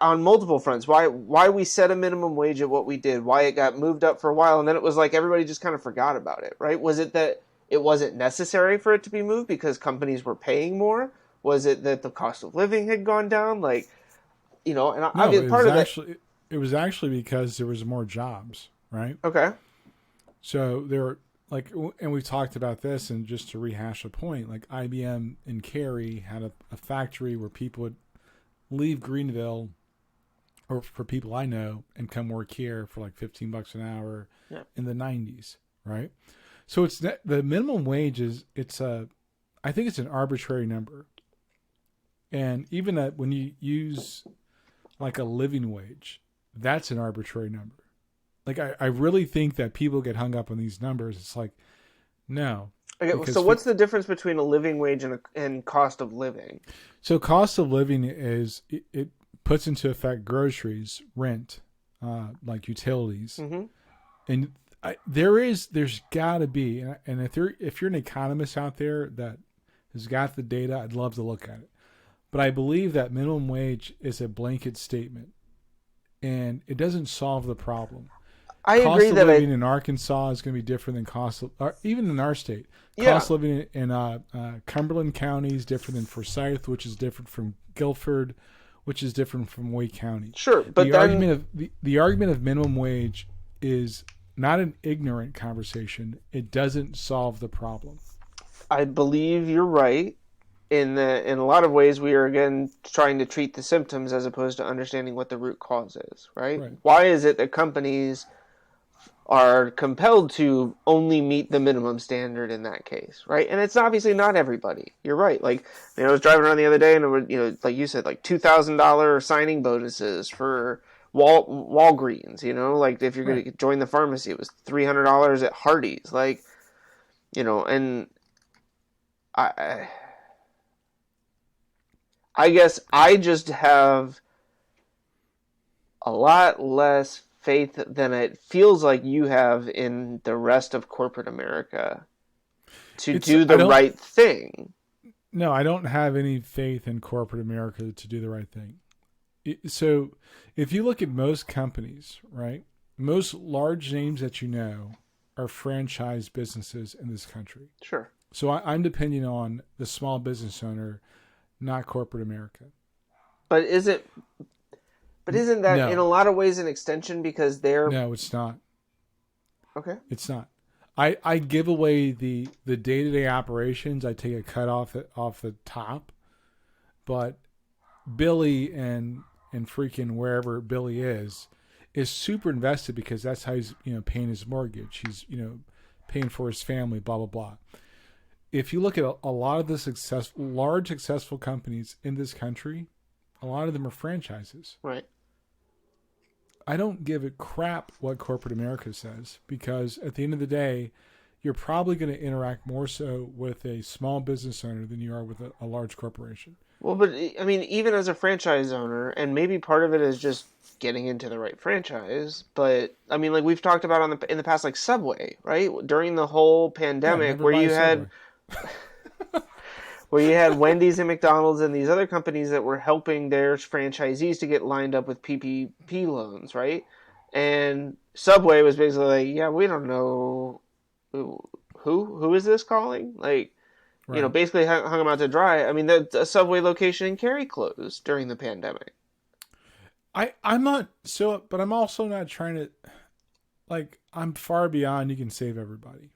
on multiple fronts, why we set a minimum wage at what we did, why it got moved up for a while, and then it was like everybody just kind of forgot about it, right? Was it that it wasn't necessary for it to be moved because companies were paying more? Was it that the cost of living had gone down? Like, and I mean, part of that. It was actually because there was more jobs, right? Okay. So there were and we've talked about this, and just to rehash a point, like IBM in Cary had a factory where people would leave Greenville, or for people I know, and come work here for like $15 an hour in the 90s, right? So it's the minimum wage is I think it's an arbitrary number. And even that when you use like a living wage, that's an arbitrary number. Like I really think that people get hung up on these numbers. It's like, no. Okay, so what's the difference between a living wage and cost of living? So cost of living is it puts into effect groceries, rent, like utilities, and there's got to be, and if you're an economist out there that has got the data, I'd love to look at it. But I believe that minimum wage is a blanket statement, and it doesn't solve the problem. I agree that cost of living in Arkansas is going to be different than even in our state. Cost of living in Cumberland County is different than Forsyth, which is different from Guilford, which is different from Wake County. Sure, but the argument of minimum wage is not an ignorant conversation. It doesn't solve the problem. I believe you're right. In a lot of ways, we are again trying to treat the symptoms as opposed to understanding what the root cause is. Right? Why is it that companies are compelled to only meet the minimum standard in that case, right? And it's obviously not everybody. You're right. Like, I was driving around the other day, and it was, like you said, like $2,000 signing bonuses for Walgreens. Like if you're going to join the pharmacy, it was $300 at Hardee's. Like, and I guess I just have a lot less faith than it feels like you have in the rest of corporate America to do the right thing. No, I don't have any faith in corporate America to do the right thing. So if you look at most companies, right, most large names that are franchise businesses in this country. Sure. So I'm depending on the small business owner, not corporate America. But isn't that in a lot of ways an extension because they're... No, it's not. Okay. It's not. I give away the day-to-day operations. I take a cut off the top. But Billy and freaking wherever Billy is super invested because that's how he's paying his mortgage. He's paying for his family, blah blah blah. If you look at a lot of the large successful companies in this country, a lot of them are franchises. Right. I don't give a crap what corporate America says because at the end of the day, you're probably going to interact more so with a small business owner than you are with a large corporation. Well, but I mean, even as a franchise owner, and maybe part of it is just getting into the right franchise, but I mean, like we've talked about in the past, like Subway, right? During the whole pandemic where you had... where you had Wendy's and McDonald's and these other companies that were helping their franchisees to get lined up with PPP loans, right? And Subway was basically like, yeah, we don't know who is this calling? Like, basically hung them out to dry. I mean, the Subway location in Cary closed during the pandemic. I'm not so, but I'm also not trying to, like, I'm far beyond you can save everybody.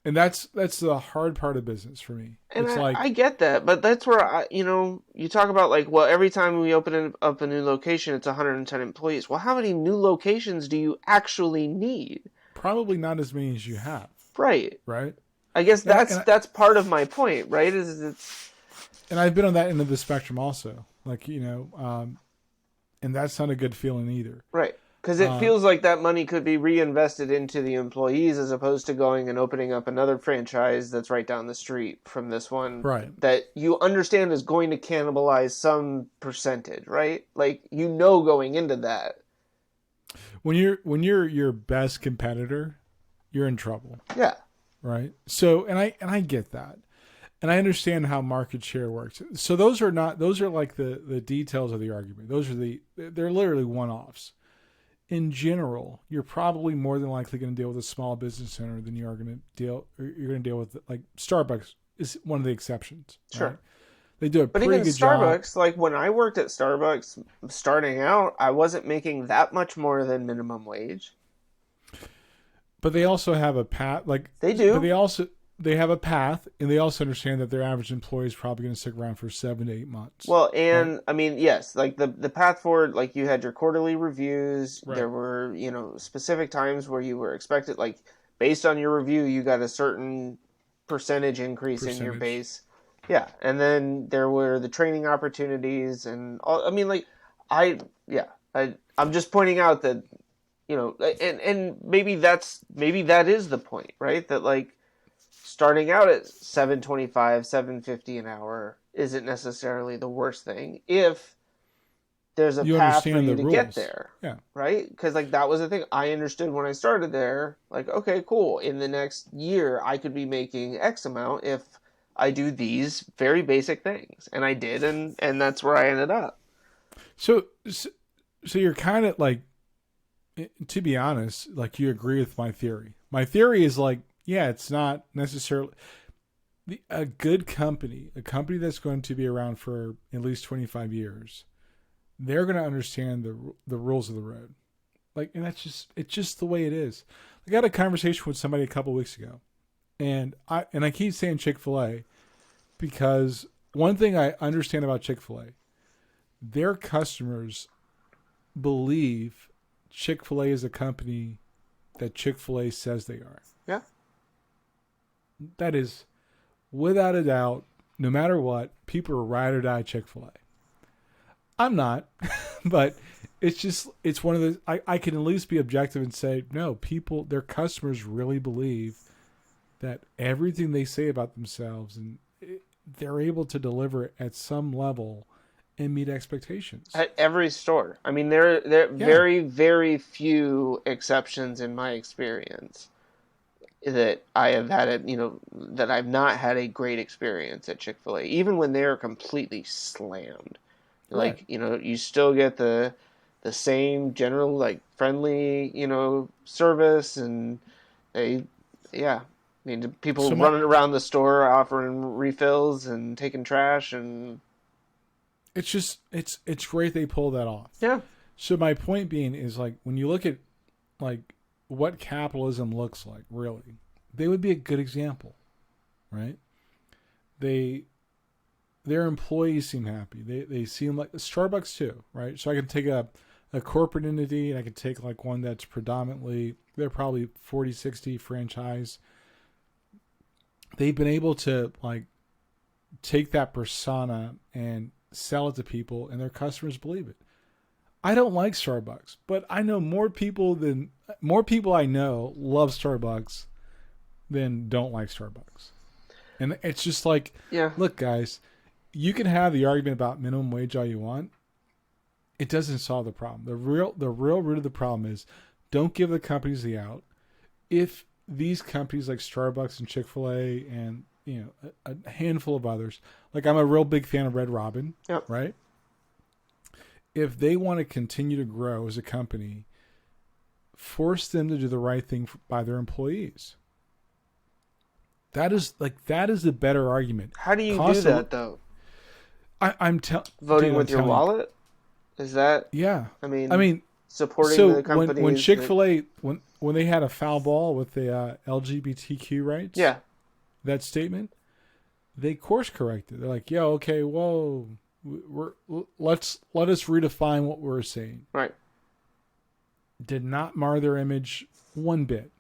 And that's the hard part of business for me. And I get that, but that's where you talk about like, well, every time we open up a new location, it's 110 employees. Well, how many new locations do you actually need? Probably not as many as you have. Right. Right. I guess that's part of my point, right? And I've been on that end of the spectrum also, like and that's not a good feeling either. Right. Because it feels like that money could be reinvested into the employees as opposed to going and opening up another franchise that's right down the street from this one. Right. That you understand is going to cannibalize some percentage, right? Like, going into that. When you're your best competitor, you're in trouble. Yeah. Right. So, and I get that. And I understand how market share works. So those are like the details of the argument. They're literally one-offs. In general, you're probably more than likely going to deal with a small business owner than you're going to deal with, like, Starbucks is one of the exceptions. Sure. Right? They do a But pretty even good Starbucks, job. like when I worked at Starbucks starting out, I wasn't making that much more than minimum wage. But they also have a path, like They do. But they have a path, and they also understand that their average employee is probably going to stick around for 7 to 8 months. Well, and right? I mean, yes, like the path forward, like you had your quarterly reviews. Right. There were, specific times where you were expected, like based on your review, you got a certain percentage increase in your base. Yeah, and then there were the training opportunities and all. I mean, like, I'm just pointing out that, and maybe that is the point, right? That, like, starting out at $7.25, $7.50 an hour isn't necessarily the worst thing if there's a path for you to get there. Yeah. Right? Because, like, that was the thing I understood when I started there. Like, okay, cool. In the next year, I could be making X amount if I do these very basic things. And I did, and that's where I ended up. So you're kind of like, to be honest, like, you agree with my theory. My theory is like, yeah, it's not necessarily a good company, a company that's going to be around for at least 25 years. They're going to understand the rules of the road. Like, and it's just the way it is. I got a conversation with somebody a couple weeks ago, and I keep saying Chick-fil-A because one thing I understand about Chick-fil-A, their customers believe Chick-fil-A is a company that Chick-fil-A says they are. Yeah. That is, without a doubt, no matter what, people are ride or die Chick-fil-A. I'm not, but it's one of the, I can at least be objective and say, no, their customers really believe that everything they say about themselves, and they're able to deliver it at some level and meet expectations. At every store. I mean, there are very, very few exceptions in my experience that I have had that I've not had a great experience at Chick-fil-A, even when they're completely slammed. Like, right. You still get the same general, like, friendly, service, and people running around the store offering refills and taking trash, and it's great they pull that off. Yeah. So my point being is, like, when you look at, like, what capitalism looks like, really, they would be a good example, right? Their employees seem happy. They seem like Starbucks too, right? So I can take a corporate entity, and I can take, like, one that's predominantly, they're probably 40-60 franchise. They've been able to, like, take that persona and sell it to people, and their customers believe it. I don't like Starbucks, but I know more people I know love Starbucks than don't like Starbucks. And it's just like, look, guys, you can have the argument about minimum wage all you want. It doesn't solve the problem. The real root of the problem is, don't give the companies the out. If these companies like Starbucks and Chick-fil-A and, a handful of others, like, I'm a real big fan of Red Robin, right? If they want to continue to grow as a company, force them to do the right thing by their employees. That is the better argument. How do you do that, though? Voting with your wallet? Is that? Yeah. I mean, supporting the companies. When Chick-fil-A, when they had a foul ball with the LGBTQ rights, that statement, they course corrected. They're like, okay, whoa, let us redefine what we're saying. Right. Did not mar their image one bit.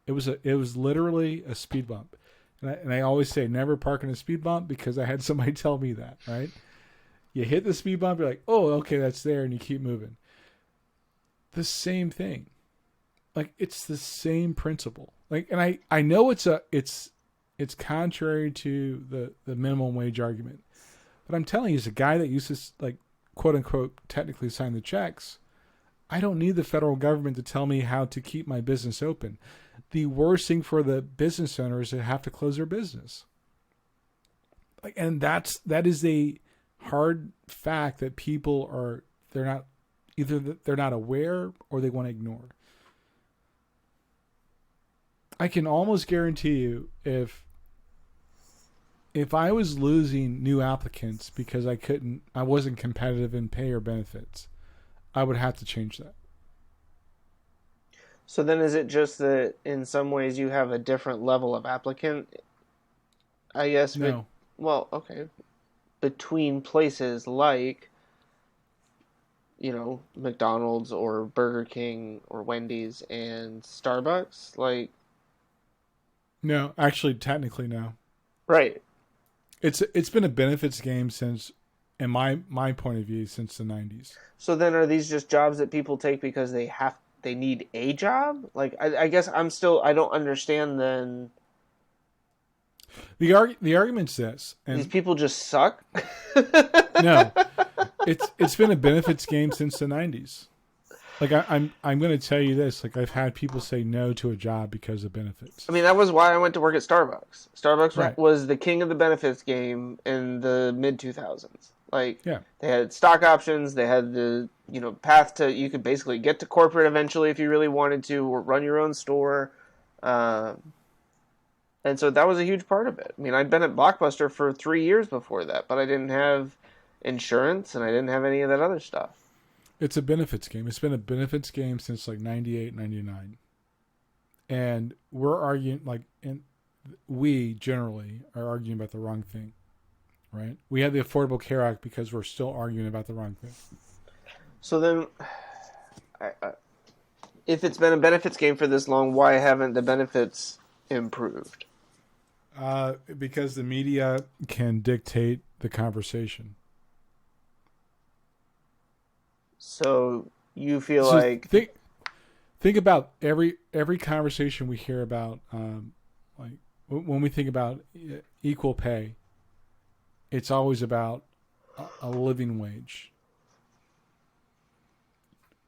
It was literally a speed bump. And I always say, never park in a speed bump, because I had somebody tell me that, right? You hit the speed bump, you're like, oh, okay, that's there, and you keep moving. the same thing. Like, it's the same principle. Like, and I know it's contrary to the minimum wage argument, but I'm telling you, as a guy that used to, like, quote unquote technically sign the checks, I don't need the federal government to tell me how to keep my business open. The worst thing for the business owner is to have to close their business. Like, and that is a hard fact that people they're not aware or they want to ignore. I can almost guarantee you if I was losing new applicants because I wasn't competitive in pay or benefits, I would have to change that. So then is it just that in some ways you have a different level of applicant? I guess. No. Well, okay. Between places like, McDonald's or Burger King or Wendy's and Starbucks, like. No, actually, technically, no. Right. It's been a benefits game since, in my point of view, since the 90s. So then are these just jobs that people take because they need a job? Like, I guess I don't understand then. The argument's this. And these people just suck? No. It's been a benefits game since the 90s. Like, I'm going to tell you this. Like, I've had people say no to a job because of benefits. I mean, that was why I went to work at Starbucks. Starbucks Right. was the king of the benefits game in the mid-2000s. Like, yeah. They had stock options. They had the, path to, you could basically get to corporate eventually if you really wanted to, or run your own store. And so that was a huge part of it. I mean, I'd been at Blockbuster for 3 years before that, but I didn't have insurance and I didn't have any of that other stuff. It's a benefits game. It's been a benefits game since like 98, 99. And we're arguing, we generally are arguing about the wrong thing, right? We had the Affordable Care Act because we're still arguing about the wrong thing. So then, if it's been a benefits game for this long, why haven't the benefits improved? Because the media can dictate the conversation. So you feel like think about every conversation we hear about, like when we think about equal pay, it's always about a living wage.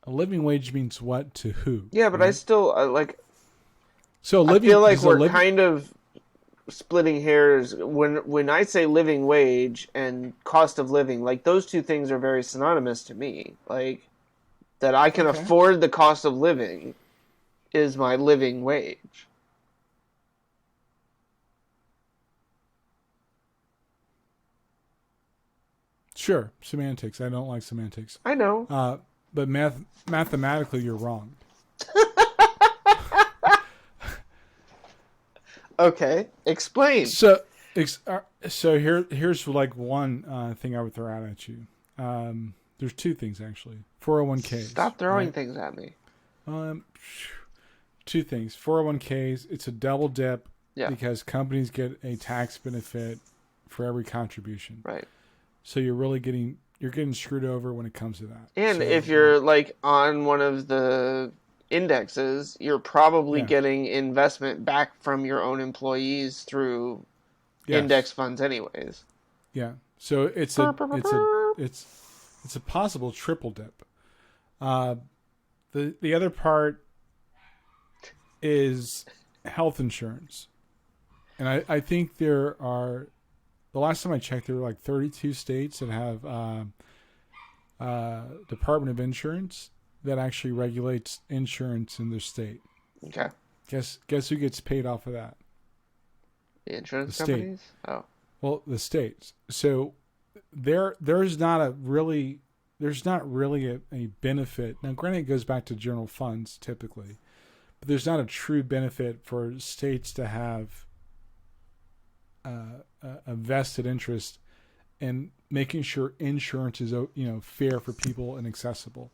A living wage means what to who? Yeah, but right? I still like. So I feel like we're kind of splitting hairs when I say living wage and cost of living. Like, those two things are very synonymous to me. Like, that I can afford the cost of living is my living wage. Sure, semantics. I don't like semantics. I know. But mathematically, you're wrong. Okay, explain. So here's like one thing I would throw out at you. There's two things actually. 401ks. Stop throwing things at me. Two things. 401ks. It's a double dip because companies get a tax benefit for every contribution. Right. So you're getting screwed over when it comes to that. And so, if you're like on one of the indexes, you're probably getting investment back from your own employees through index funds anyways. Yeah. So it's a possible triple dip. The other part is health insurance. And I think there are, the last time I checked, there were like 32 states that have Department of Insurance that actually regulates insurance in their state. Okay. Guess who gets paid off of that? The insurance companies? Oh. Well, the states. So there's not really a benefit. Now, granted, it goes back to general funds typically, but there's not a true benefit for states to have a vested interest in making sure insurance is fair for people and accessible.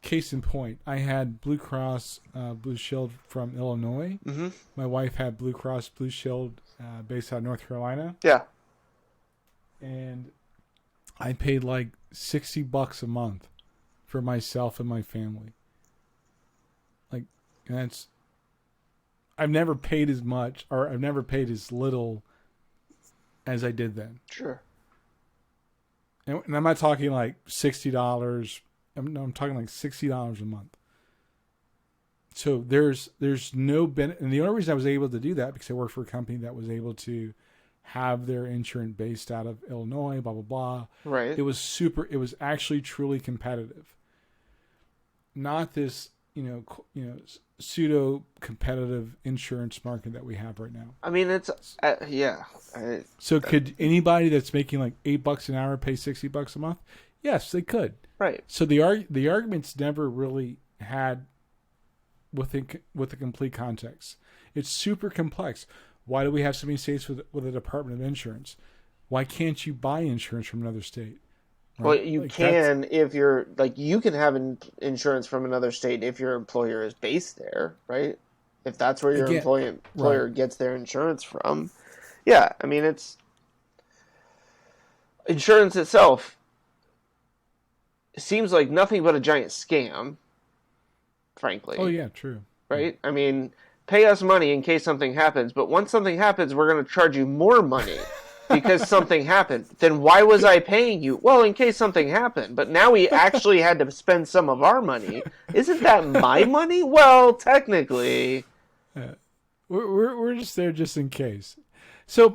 Case in point, I had Blue Cross Blue Shield from Illinois. Mm-hmm. My wife had Blue Cross Blue Shield based out of North Carolina. Yeah. And I paid like $60 a month for myself and my family. And I've never paid as much, or I've never paid as little as I did then. Sure. And I'm not talking like $60. I'm talking like $60 a month. So there's no benefit. And the only reason I was able to do that because I worked for a company that was able to have their insurance based out of Illinois, blah, blah, blah. Right. It was actually truly competitive. Not this, pseudo competitive insurance market that we have right now. I mean, it's, yeah. So could anybody that's making like $8 an hour pay $60 a month? Yes, they could. Right. So the argument's never really had with the complete context. It's super complex. Why do we have so many states with a Department of Insurance? Why can't you buy insurance from another state? Right? Well, you can if you're like you can have insurance from another state if your employer is based there, right? If that's where your employer gets their insurance from. Yeah, I mean it's insurance itself seems like nothing but a giant scam, frankly. Oh yeah, true. Right? I mean, pay us money in case something happens, but once something happens, we're going to charge you more money. Because something happened. Then why was I paying you? Well, in case something happened. But now we actually had to spend some of our money. Isn't that my money? Well, technically. Yeah. We're just there just in case. So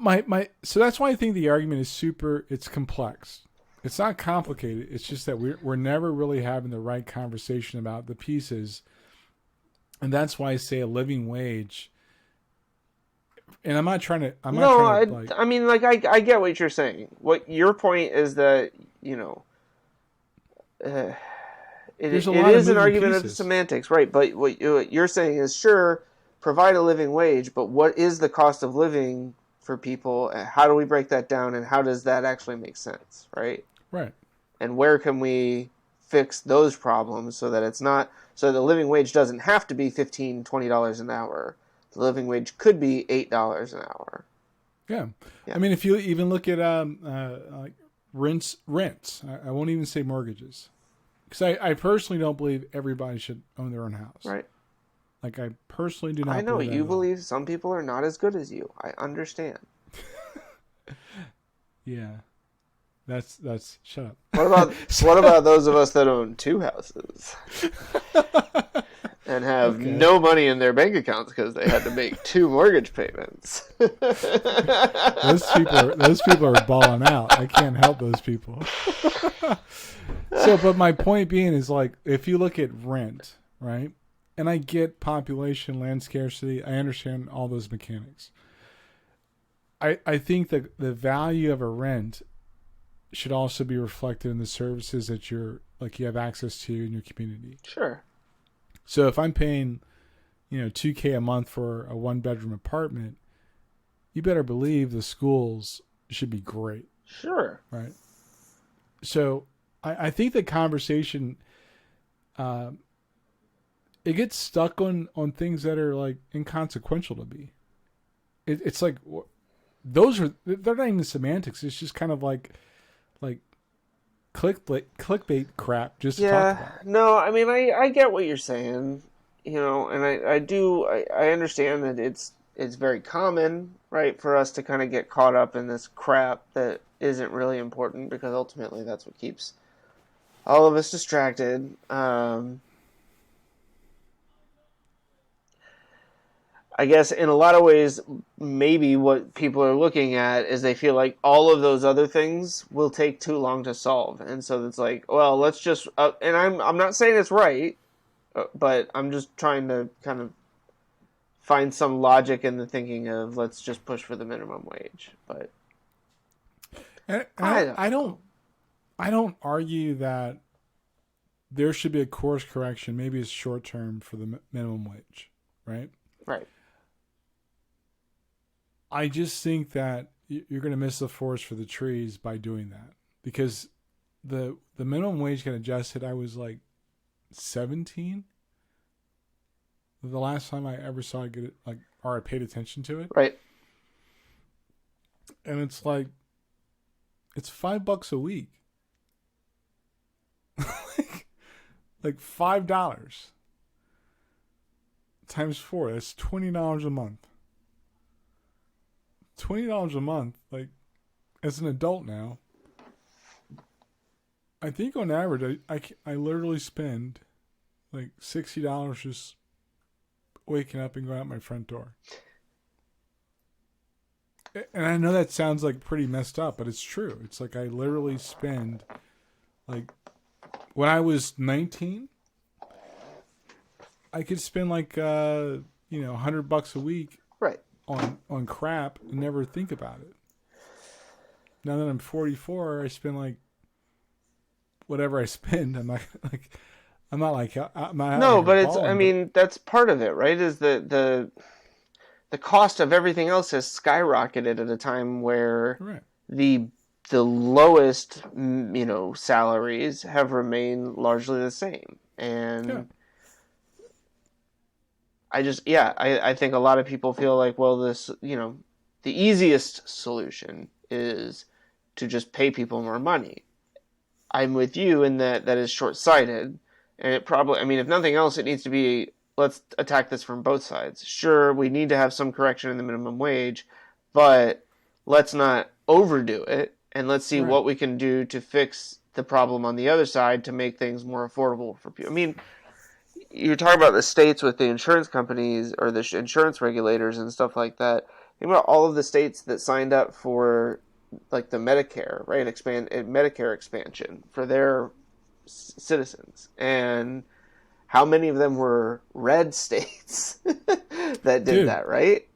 so that's why I think the argument is it's complex. It's not complicated. It's just that we're never really having the right conversation about the pieces. And that's why I say a living wage. And I'm not trying to. I mean, like I get what you're saying. What your point is that it is an argument of semantics, right? But what you're saying is sure, provide a living wage, but what is the cost of living for people? How do we break that down, and how does that actually make sense, right? Right. And where can we fix those problems so that it's not so the living wage doesn't have to be $15, $20 an hour. The living wage could be $8 an hour. Yeah. I mean, if you even look at like rents. I won't even say mortgages, because I personally don't believe everybody should own their own house. Right. Like I personally do not. I know you believe some people are not as good as you. I understand. Yeah. That's shut up. What about those of us that own two houses? And have no money in their bank accounts because they had to make 2 mortgage payments. Those people are balling out. I can't help those people. But my point being is, like, if you look at rent, right? And I get population, land scarcity. I understand all those mechanics. I think that the value of a rent should also be reflected in the services that you have access to in your community. Sure. So if I'm paying, $2,000 a month for a 1-bedroom apartment, you better believe the schools should be great. Sure. Right. So I think the conversation, it gets stuck on things that are like inconsequential to me. It's like they're not even semantics. It's just kind of like clickbait crap just to talk about. No, I mean I get what you're saying, and I understand that it's very common, right, for us to kind of get caught up in this crap that isn't really important because ultimately that's what keeps all of us distracted. I guess in a lot of ways, maybe what people are looking at is they feel like all of those other things will take too long to solve. And so it's like, well, let's just, and I'm not saying it's right, but I'm just trying to kind of find some logic in the thinking of let's just push for the minimum wage. But I don't argue that there should be a course correction. Maybe it's short term for the minimum wage, right? Right. I just think that you're going to miss the forest for the trees by doing that, because the minimum wage got adjusted. I was like 17. The last time I ever saw it get it, or I paid attention to it. Right. And it's like, it's $5 a week. like $5. times 4. That's $20 a month. $20 a month. Like, as an adult now, I think on average, I literally spend like $60 just waking up and going out my front door. And I know that sounds like pretty messed up, but it's true. It's like I literally spend, like, when I was 19, I could spend like $100 a week Right. on crap and never think about it. Now that I'm 44, I spend like whatever I spend. I'm not like No, but it's, I mean, that's part of it, right? Is the cost of everything else has skyrocketed at a time where right. the lowest, salaries have remained largely the same. And I think a lot of people feel like, well, this, the easiest solution is to just pay people more money. I'm with you in that is short-sighted. And it probably, I mean, if nothing else, it needs to be, let's attack this from both sides. Sure, we need to have some correction in the minimum wage, but let's not overdo it, and let's see what we can do to fix the problem on the other side to make things more affordable for people. I mean, you're talking about the states with the insurance companies or the insurance regulators and stuff like that. Think about all of the states that signed up for, like, the Medicare, right? Medicare expansion for their citizens, and how many of them were red states that did that, right?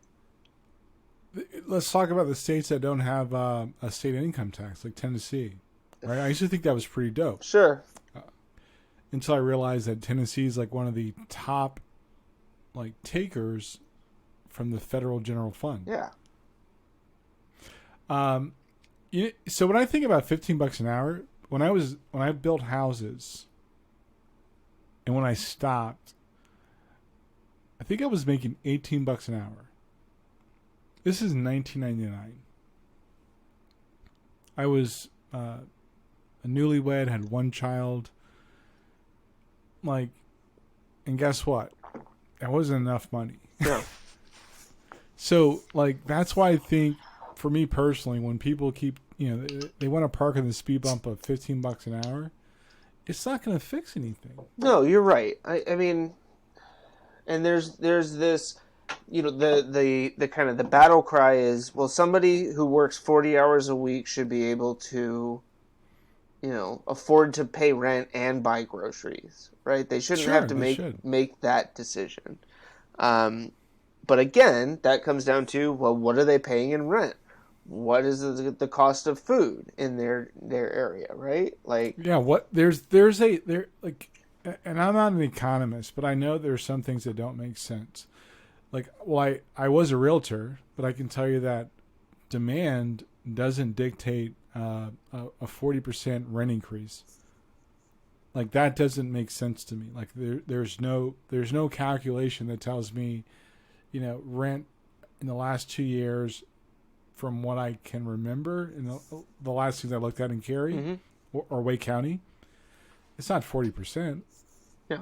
Let's talk about the states that don't have a state income tax, like Tennessee. Right? I used to think that was pretty dope. Sure. Until I realized that Tennessee is like one of the top, like, takers from the federal general fund. Yeah. So when I think about $15 an hour, when I built houses, and when I stopped, I think I was making $18 an hour. This is 1999. I was a newlywed, had one child. Like, and guess what? That wasn't enough money. Yeah. So, like, that's why I think, for me personally, when people keep, they want to park in the speed bump of $15 an hour, it's not going to fix anything. No, you're right. I mean, and there's this, the kind of the battle cry is, well, somebody who works 40 hours a week should be able to, afford to pay rent and buy groceries, right? They shouldn't have to make that decision. But again, that comes down to, well, what are they paying in rent? What is the cost of food in their area, right? Like, yeah, there's like, and I'm not an economist, but I know there's some things that don't make sense. Like, well, I was a realtor, but I can tell you that demand doesn't dictate a 40% rent increase. Like, that doesn't make sense to me. Like, there's no calculation that tells me, rent in the last 2 years, from what I can remember, in the last things I looked at in Cary or Wake County, it's not 40%. Yeah,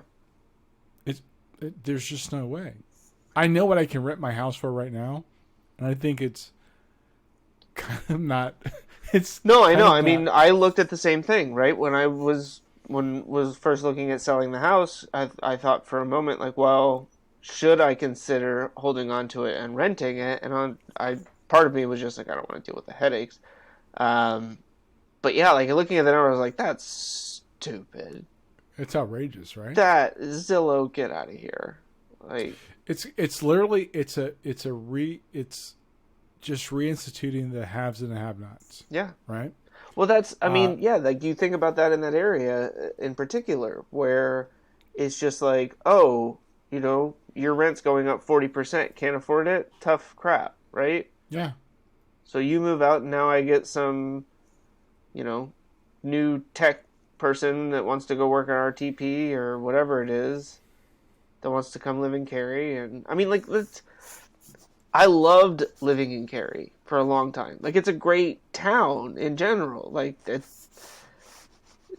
there's just no way. I know what I can rent my house for right now, and I think it's kind of not. It's no, I know. I mean, I looked at the same thing, right? When I was first looking at selling the house, I thought for a moment, like, well, should I consider holding on to it and renting it? And part of me was just like, I don't want to deal with the headaches. But yeah, like, looking at the number, I was like, that's stupid. It's outrageous, right? That Zillow, get out of here. Like, it's literally it's just reinstituting the haves and the have-nots. Yeah. Right? Well, that's, I mean, yeah, like, you think about that in that area in particular, where it's just like, oh, your rent's going up 40%, can't afford it, tough crap, right? Yeah. So you move out, and now I get some, new tech person that wants to go work at RTP or whatever it is, that wants to come live in Cary. And I mean, like, I loved living in Cary for a long time. Like, it's a great town in general. Like,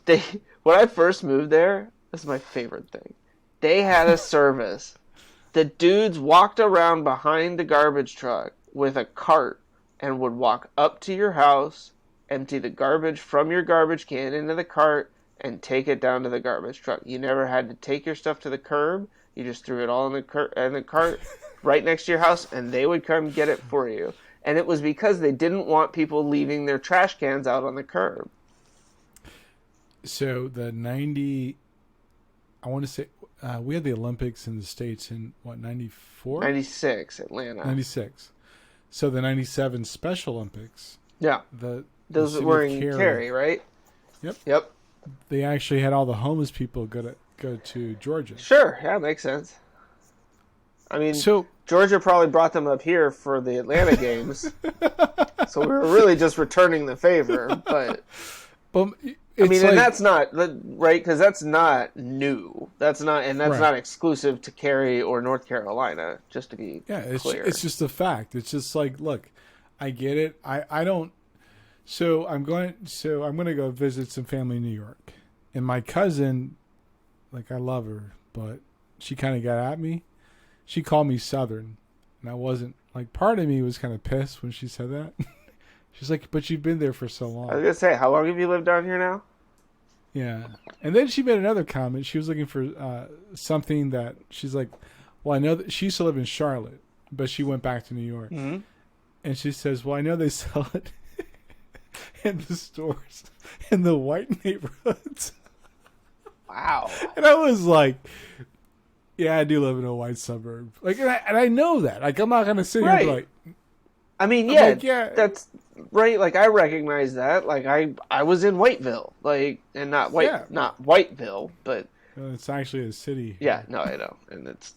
when I first moved there, this is my favorite thing. They had a service the dudes walked around behind the garbage truck with a cart and would walk up to your house, empty the garbage from your garbage can into the cart, and take it down to the garbage truck. You never had to take your stuff to the curb. You just threw it all in the cart right next to your house, and they would come get it for you. And it was because they didn't want people leaving their trash cans out on the curb. So the 90, I want to say, we had the Olympics in the States in, what, 94? 96, Atlanta. 96. So the 97 Special Olympics. Yeah. Those were in Cary, right? Yep. They actually had all the homeless people go to Georgia. Sure, yeah, makes sense. I mean, so Georgia probably brought them up here for the Atlanta games, so we were really just returning the favor. But I mean, and that's not right, because that's not new. That's not exclusive to Cary or North Carolina. Just to be clear, it's just a fact. It's just like, look, I get it. I don't. So I'm going to go visit some family in New York, and my cousin, like, I love her, but she kind of got at me. She called me Southern, and I wasn't, like, part of me was kind of pissed when she said that. She's like, but you've been there for so long. I was gonna say, how long have you lived down here now? Yeah, and then she made another comment. She was looking for something that she's like, well, I know that she used to live in Charlotte, but she went back to New York, and she says, well, I know they sell it in the stores in the white neighborhoods. Wow. And I was like, yeah, I do live in a white suburb. Like, and I know that. Like, I'm not gonna sit here and be like, I mean, that's right. Like, I recognize that. Like, I was in Whiteville, like, and not Whiteville, but it's actually a city. Yeah, no, I know, and it's.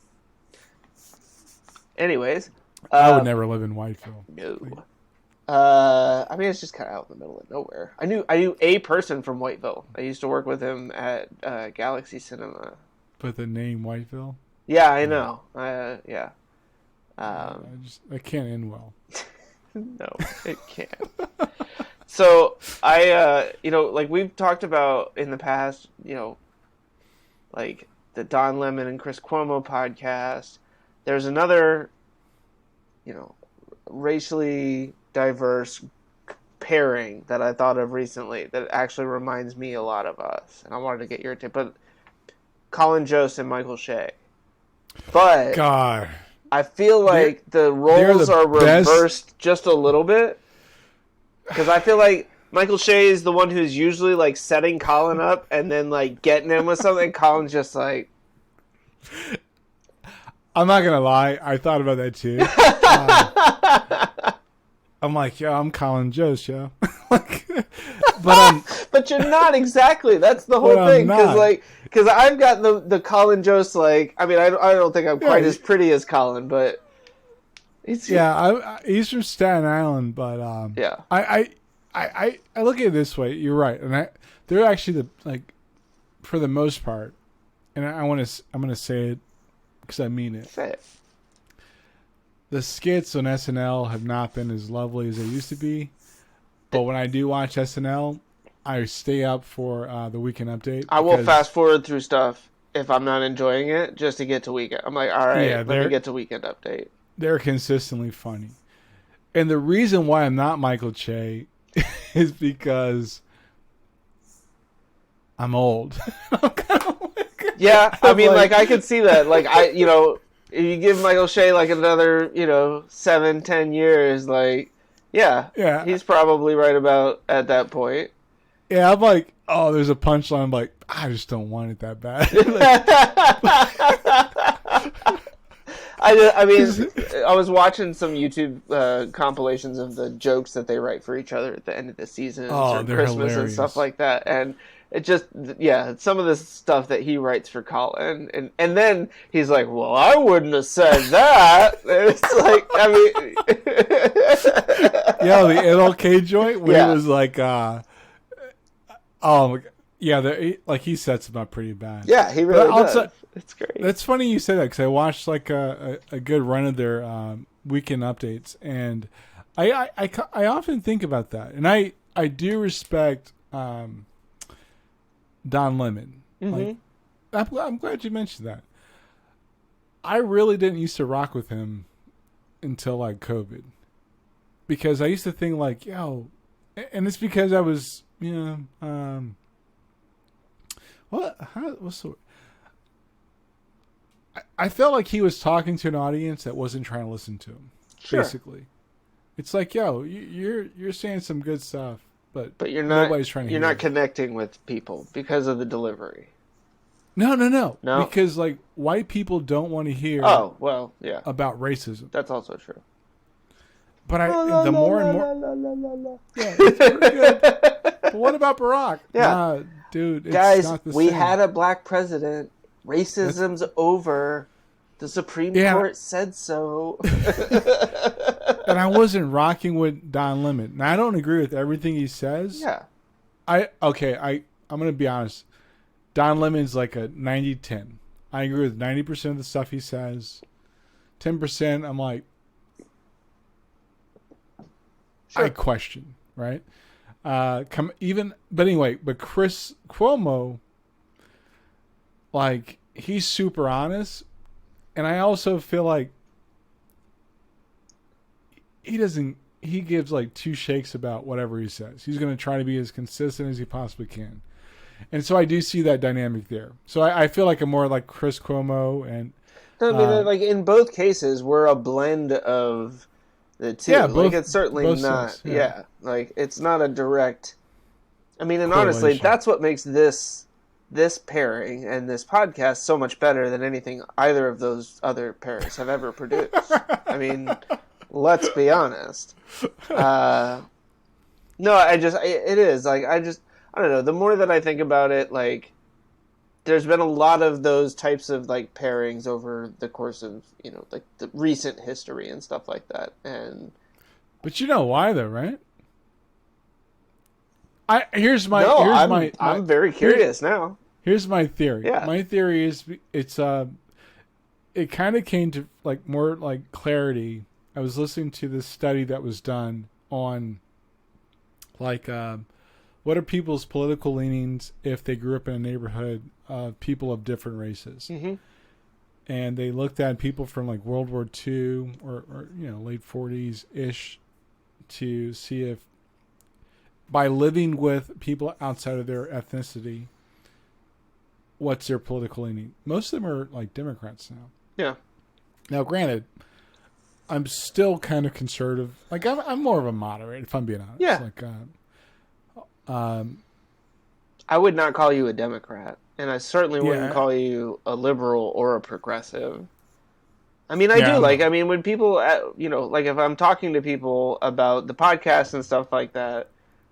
Anyways, I would never live in Whiteville. No. I mean, it's just kind of out in the middle of nowhere. I knew a person from Whiteville. I used to work with him at Galaxy Cinema. But the name Whiteville? Yeah, I know. Yeah. I can't end well. No, it can't. So like we've talked about in the past, like the Don Lemon and Chris Cuomo podcast. There's another, racially diverse pairing that I thought of recently that actually reminds me a lot of us, and I wanted to get your take. But Colin Jost and Michael Shea. But God, I feel like the roles are reversed just a little bit, because I feel like Michael Shea is the one who's usually like setting Colin up and then like getting him with something. Colin's just like. I'm not gonna lie, I thought about that too. I'm like, yo, I'm Colin Jost, yo. But you're not exactly. That's the whole thing, because I've got the Colin Jost, like, I mean, I don't think I'm quite as pretty as Colin, but he's from Staten Island, but I look at it this way. You're right, and they're actually for the most part, and I'm gonna say it because I mean it. Say it. The skits on SNL have not been as lovely as they used to be, but when I do watch SNL, I stay up for the Weekend Update. I will fast forward through stuff if I'm not enjoying it, just to get to Weekend. I'm like, all right, let me get to Weekend Update. They're consistently funny. And the reason why I'm not Michael Che is because I'm old. Yeah, I mean, like, I could see that. Like, if you give Michael Shea like another, 7-10 years, like, yeah, he's probably right about at that point. Yeah, I'm like, oh, there's a punchline. I'm like, I just don't want it that bad. I mean, I was watching some YouTube compilations of the jokes that they write for each other at the end of the season or Christmas hilarious. And stuff like that, and it just, some of the stuff that he writes for Colin, and then he's like, well, I wouldn't have said that. And it's like, I mean, the NLK joint where it was like, he sets him up pretty bad. Yeah, he really does. It's great. That's funny you say that, because I watched like a good run of their Weekend Updates, and I often think about that, and I do respect Don Lemon. Mm-hmm. Like, I'm glad you mentioned that. I really didn't used to rock with him until like COVID, because I used to think like, yo, and it's because I was, what's the? I felt like he was talking to an audience that wasn't trying to listen to him. Sure. Basically, it's like, yo, you're saying some good stuff, but nobody's trying to. You're not connecting with people because of the delivery. No. Because like white people don't want to hear. Oh well, yeah. About racism. That's also true. But the more and more. Yeah, it's pretty good. But what about Barack? Yeah, dude. It's guys, not the we same. had a black president. Racism's over. The Supreme Court said so. And I wasn't rocking with Don Lemon. Now I don't agree with everything he says. Yeah. I'm gonna be honest. Don Lemon's like a 90-10. I agree with 90% of the stuff he says. 10%, I'm like, sure. I question, right? But Chris Cuomo, like, he's super honest, and I also feel like he gives like two shakes about whatever he says. He's going to try to be as consistent as he possibly can. And so I do see that dynamic there. So I feel like I'm more like Chris Cuomo. And I mean, like in both cases, we're a blend of the two. Yeah, like it's certainly not. Sides, yeah, like it's not a direct. I mean, and honestly, that's what makes this pairing and this podcast so much better than anything either of those other pairs have ever produced. I mean, let's be honest. No, it is like I don't know. The more that I think about it, like, there's been a lot of those types of like pairings over the course of like the recent history and stuff like that. But you know why though, right? I'm very curious now. Here's my theory. Yeah. My theory is it kind of came to like more like clarity. I was listening to this study that was done on like what are people's political leanings if they grew up in a neighborhood of people of different races? Mm-hmm. And they looked at people from like World War II or late 40s ish to see if by living with people outside of their ethnicity, what's their political leaning? Most of them are like Democrats now. Yeah. Now, granted, I'm still kind of conservative. Like I'm more of a moderate, if I'm being honest. Yeah. Like, I would not call you a Democrat, and I certainly wouldn't call you a liberal or a progressive. I mean, I do. Like, I mean, when people, like if I'm talking to people about the podcast and stuff like that,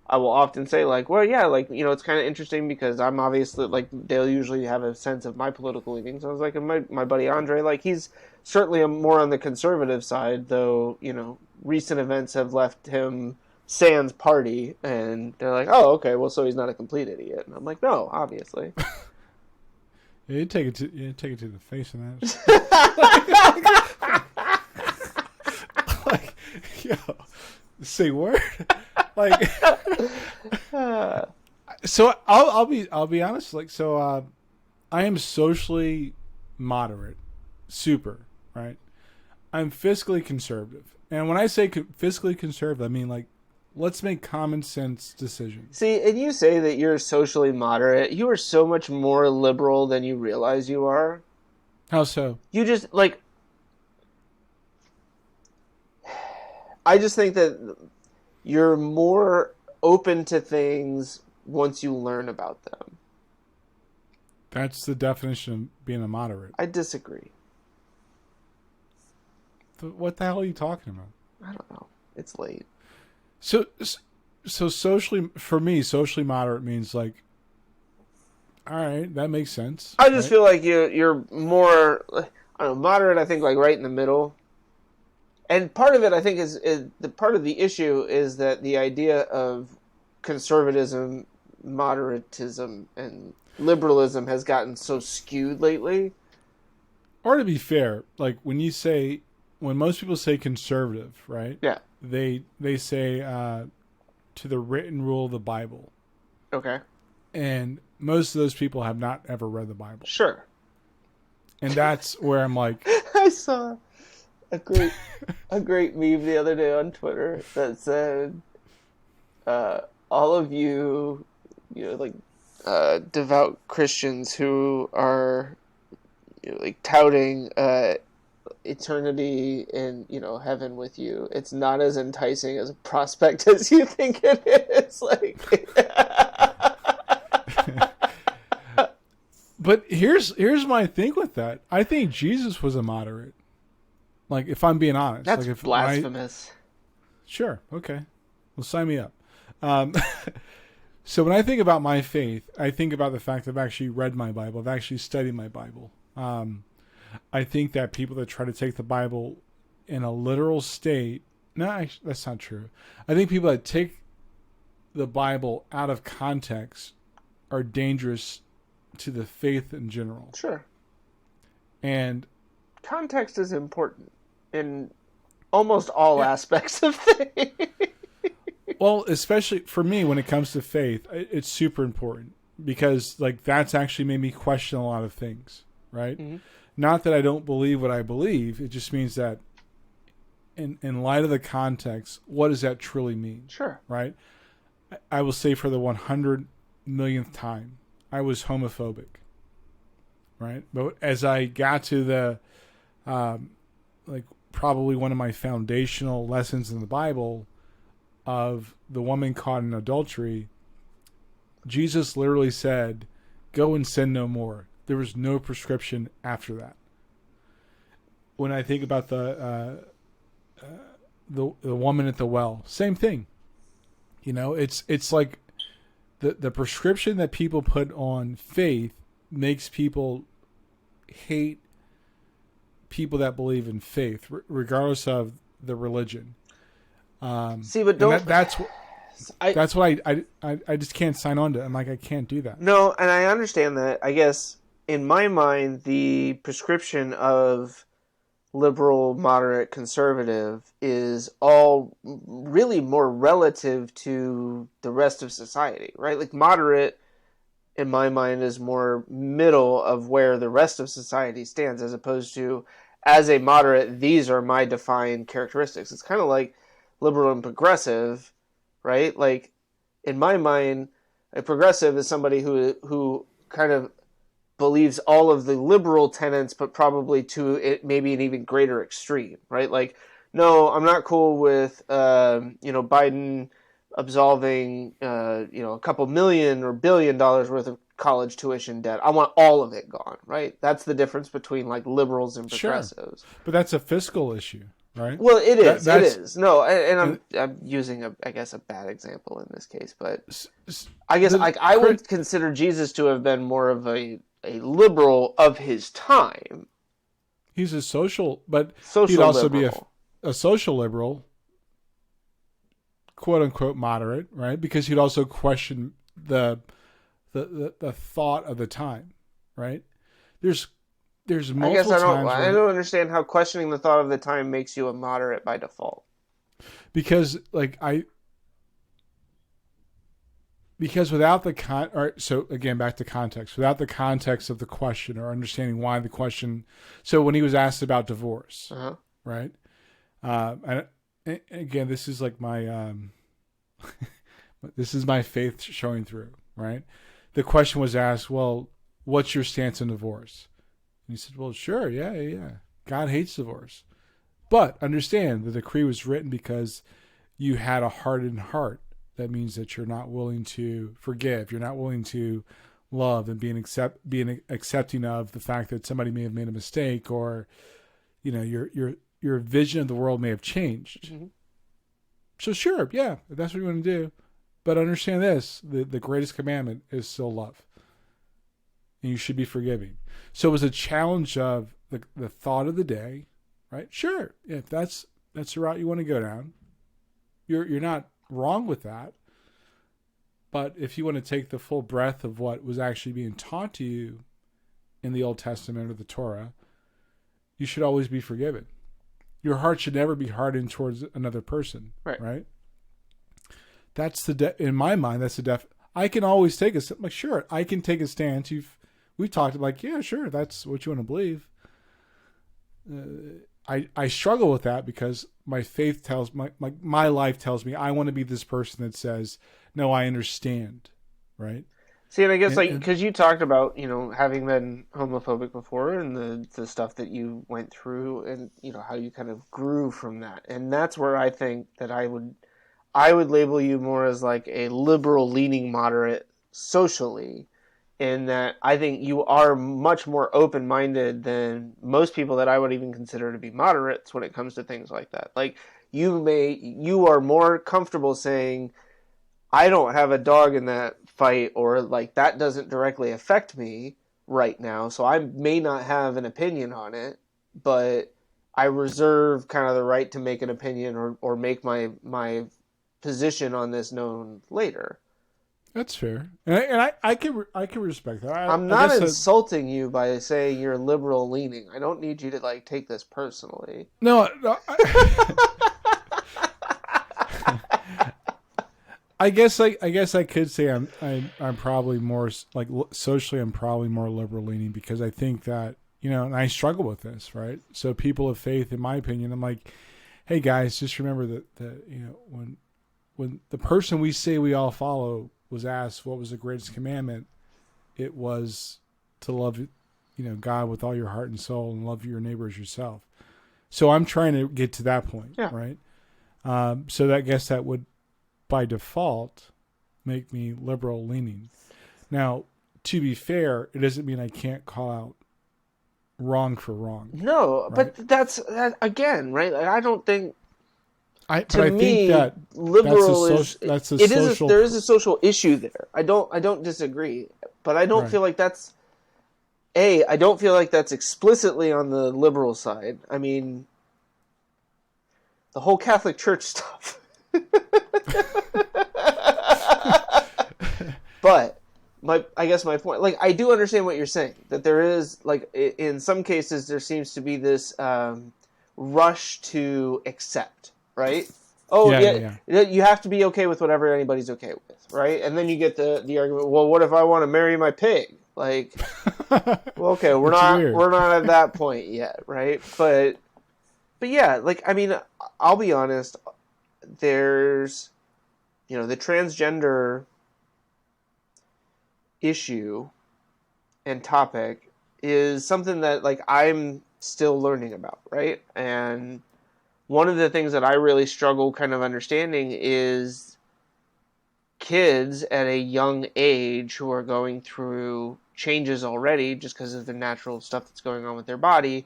I will often say, like, well, yeah, like, it's kind of interesting because I'm obviously, like, they'll usually have a sense of my political leanings. I was like, my buddy Andre, like, he's certainly more on the conservative side, though, recent events have left him sans party, and they're like, oh, okay, well, so he's not a complete idiot. And I'm like, no, obviously. Yeah, you take it to the face of that. Like, yo, say word. Like, so I'll be honest. Like, so I am socially moderate, super right. I'm fiscally conservative, and when I say fiscally conservative, I mean like, let's make common sense decisions. See, and you say that you're socially moderate. You are so much more liberal than you realize you are. How so? You just, like... I just think that you're more open to things once you learn about them. That's the definition of being a moderate. I disagree. What the hell are you talking about? I don't know. It's late. So socially, for me, socially moderate means like, all right, that makes sense. I just feel like you're more, I don't know, moderate. I think like right in the middle. And part of it, I think, is the part of the issue is that the idea of conservatism, moderatism, and liberalism has gotten so skewed lately. Or to be fair, like when most people say conservative, right? Yeah. They say to the written rule of the Bible. Okay. And most of those people have not ever read the Bible. Sure. And that's where I'm like, I saw a great meme the other day on Twitter that said, all of you, like devout Christians who are like touting eternity in heaven with you, it's not as enticing as a prospect as you think it is. Like, but here's my thing with that. I think Jesus was a moderate. Like, if I'm being honest, that's like if blasphemous. Sure, okay, well, sign me up. So when I think about my faith, I think about the fact that I've actually read my Bible. I've actually studied my Bible. I think that people that try to take the Bible in a literal state, no, actually, that's not true. I think people that take the Bible out of context are dangerous to the faith in general. Sure. And context is important in almost all aspects of things. Well, especially for me, when it comes to faith, it's super important because, like, that's actually made me question a lot of things, right? Mm-hmm. Not that I don't believe what I believe. It just means that in light of the context, what does that truly mean? Sure. Right? I will say for the 100 millionth time, I was homophobic, right? But as I got to the, like, probably one of my foundational lessons in the Bible of the woman caught in adultery, Jesus literally said, "Go and sin no more." There was no prescription after that. When I think about the woman at the well, same thing. It's like the prescription that people put on faith makes people hate people that believe in faith, regardless of the religion. See, but don't. That's what I just can't sign on to. I'm like, I can't do that. No, and I understand that. I guess in my mind, the prescription of liberal, moderate, conservative is all really more relative to the rest of society, right? Like, moderate, in my mind, is more middle of where the rest of society stands, as opposed to, as a moderate, these are my defined characteristics. It's kind of like liberal and progressive, right? Like, in my mind, a progressive is somebody who kind of believes all of the liberal tenets, but probably to it maybe an even greater extreme, right? Like, no, I'm not cool with Biden absolving a couple million or $1 billion worth of college tuition debt. I want all of it gone, right? That's the difference between, like, liberals and progressives. Sure. But that's a fiscal issue, right? Well, it is. It is. No, and I'm using a bad example in this case, but I guess I would consider Jesus to have been more of a liberal of his time. He's a social, but he'd also liberal. Be a social liberal, quote unquote moderate, right? Because he'd also question the thought of the time, right? There's multiple I guess I don't where, understand how questioning the thought of the time makes you a moderate by default. Because without the so again, back to context. Without the context of the question or understanding why the question. So when he was asked about divorce, right? And again, this is like my this is my faith showing through, right? The question was asked, well, what's your stance on divorce? And he said, well, sure, yeah. God hates divorce. But understand, the decree was written because you had a hardened heart. That means that you're not willing to forgive. You're not willing to love and being accepting of the fact that somebody may have made a mistake, or, your vision of the world may have changed. Mm-hmm. So sure, yeah, if that's what you want to do. But understand this, the greatest commandment is still love. And you should be forgiving. So it was a challenge of the thought of the day, right? Sure, if that's the route you want to go down, you're not wrong with that. But if you want to take the full breadth of what was actually being taught to you in the Old Testament or the Torah, you should always be forgiven. Your heart should never be hardened towards another person, right? That's in my mind, that's the I can always take a, like, sure, I can take a stance. We've talked like, yeah, sure, that's what you want to believe. I struggle with that because my faith tells my life tells me I want to be this person that says, no, I understand, right? See, and I guess like And because you talked about having been homophobic before and the stuff that you went through and how you kind of grew from that, and that's where I think that I would label you more as like a liberal leaning moderate socially, in that I think you are much more open minded than most people that I would even consider to be moderates when it comes to things like that. Like you are more comfortable saying I don't have a dog in that fight, or like that doesn't directly affect me right now, so I may not have an opinion on it, but I reserve kind of the right to make an opinion or make my position on this known later. that's fair, and I can respect that. I'm I not guess insulting you by saying you're liberal leaning. I don't need you to like take this personally. no. I guess I could say I'm probably more like socially I'm probably more liberal leaning because I think that and I struggle with this, right? So people of faith, in my opinion, I'm like, hey guys, just remember that when the person we say we all follow was asked what was the greatest commandment, it was to love God with all your heart and soul and love your neighbor as yourself. So I'm trying to get to that point, Yeah. right? So that I guess that would by default make me liberal leaning. Now, to be fair, it doesn't mean I can't call out wrong for wrong. No, right? but that's that again, right? Like, I don't think I to me think that liberal that's a it is social. there is a social issue there. I don't disagree, but I don't Right. feel like that's I don't feel like that's explicitly on the liberal side. I mean, the whole Catholic Church stuff. But I guess my point, like, I do understand what you're saying, that there is, like, in some cases there seems to be this rush to accept, right? Oh Yeah. you have to be okay with whatever anybody's okay with, right? And then you get the argument, well, what if I want to marry my pig? Like, well, okay, we're not at that point yet, right? But yeah, like, I mean, I'll be honest, there's the transgender issue and topic is something that like I'm still learning about, right? And one of the things that I really struggle kind of understanding is kids at a young age who are going through changes already just because of the natural stuff that's going on with their body,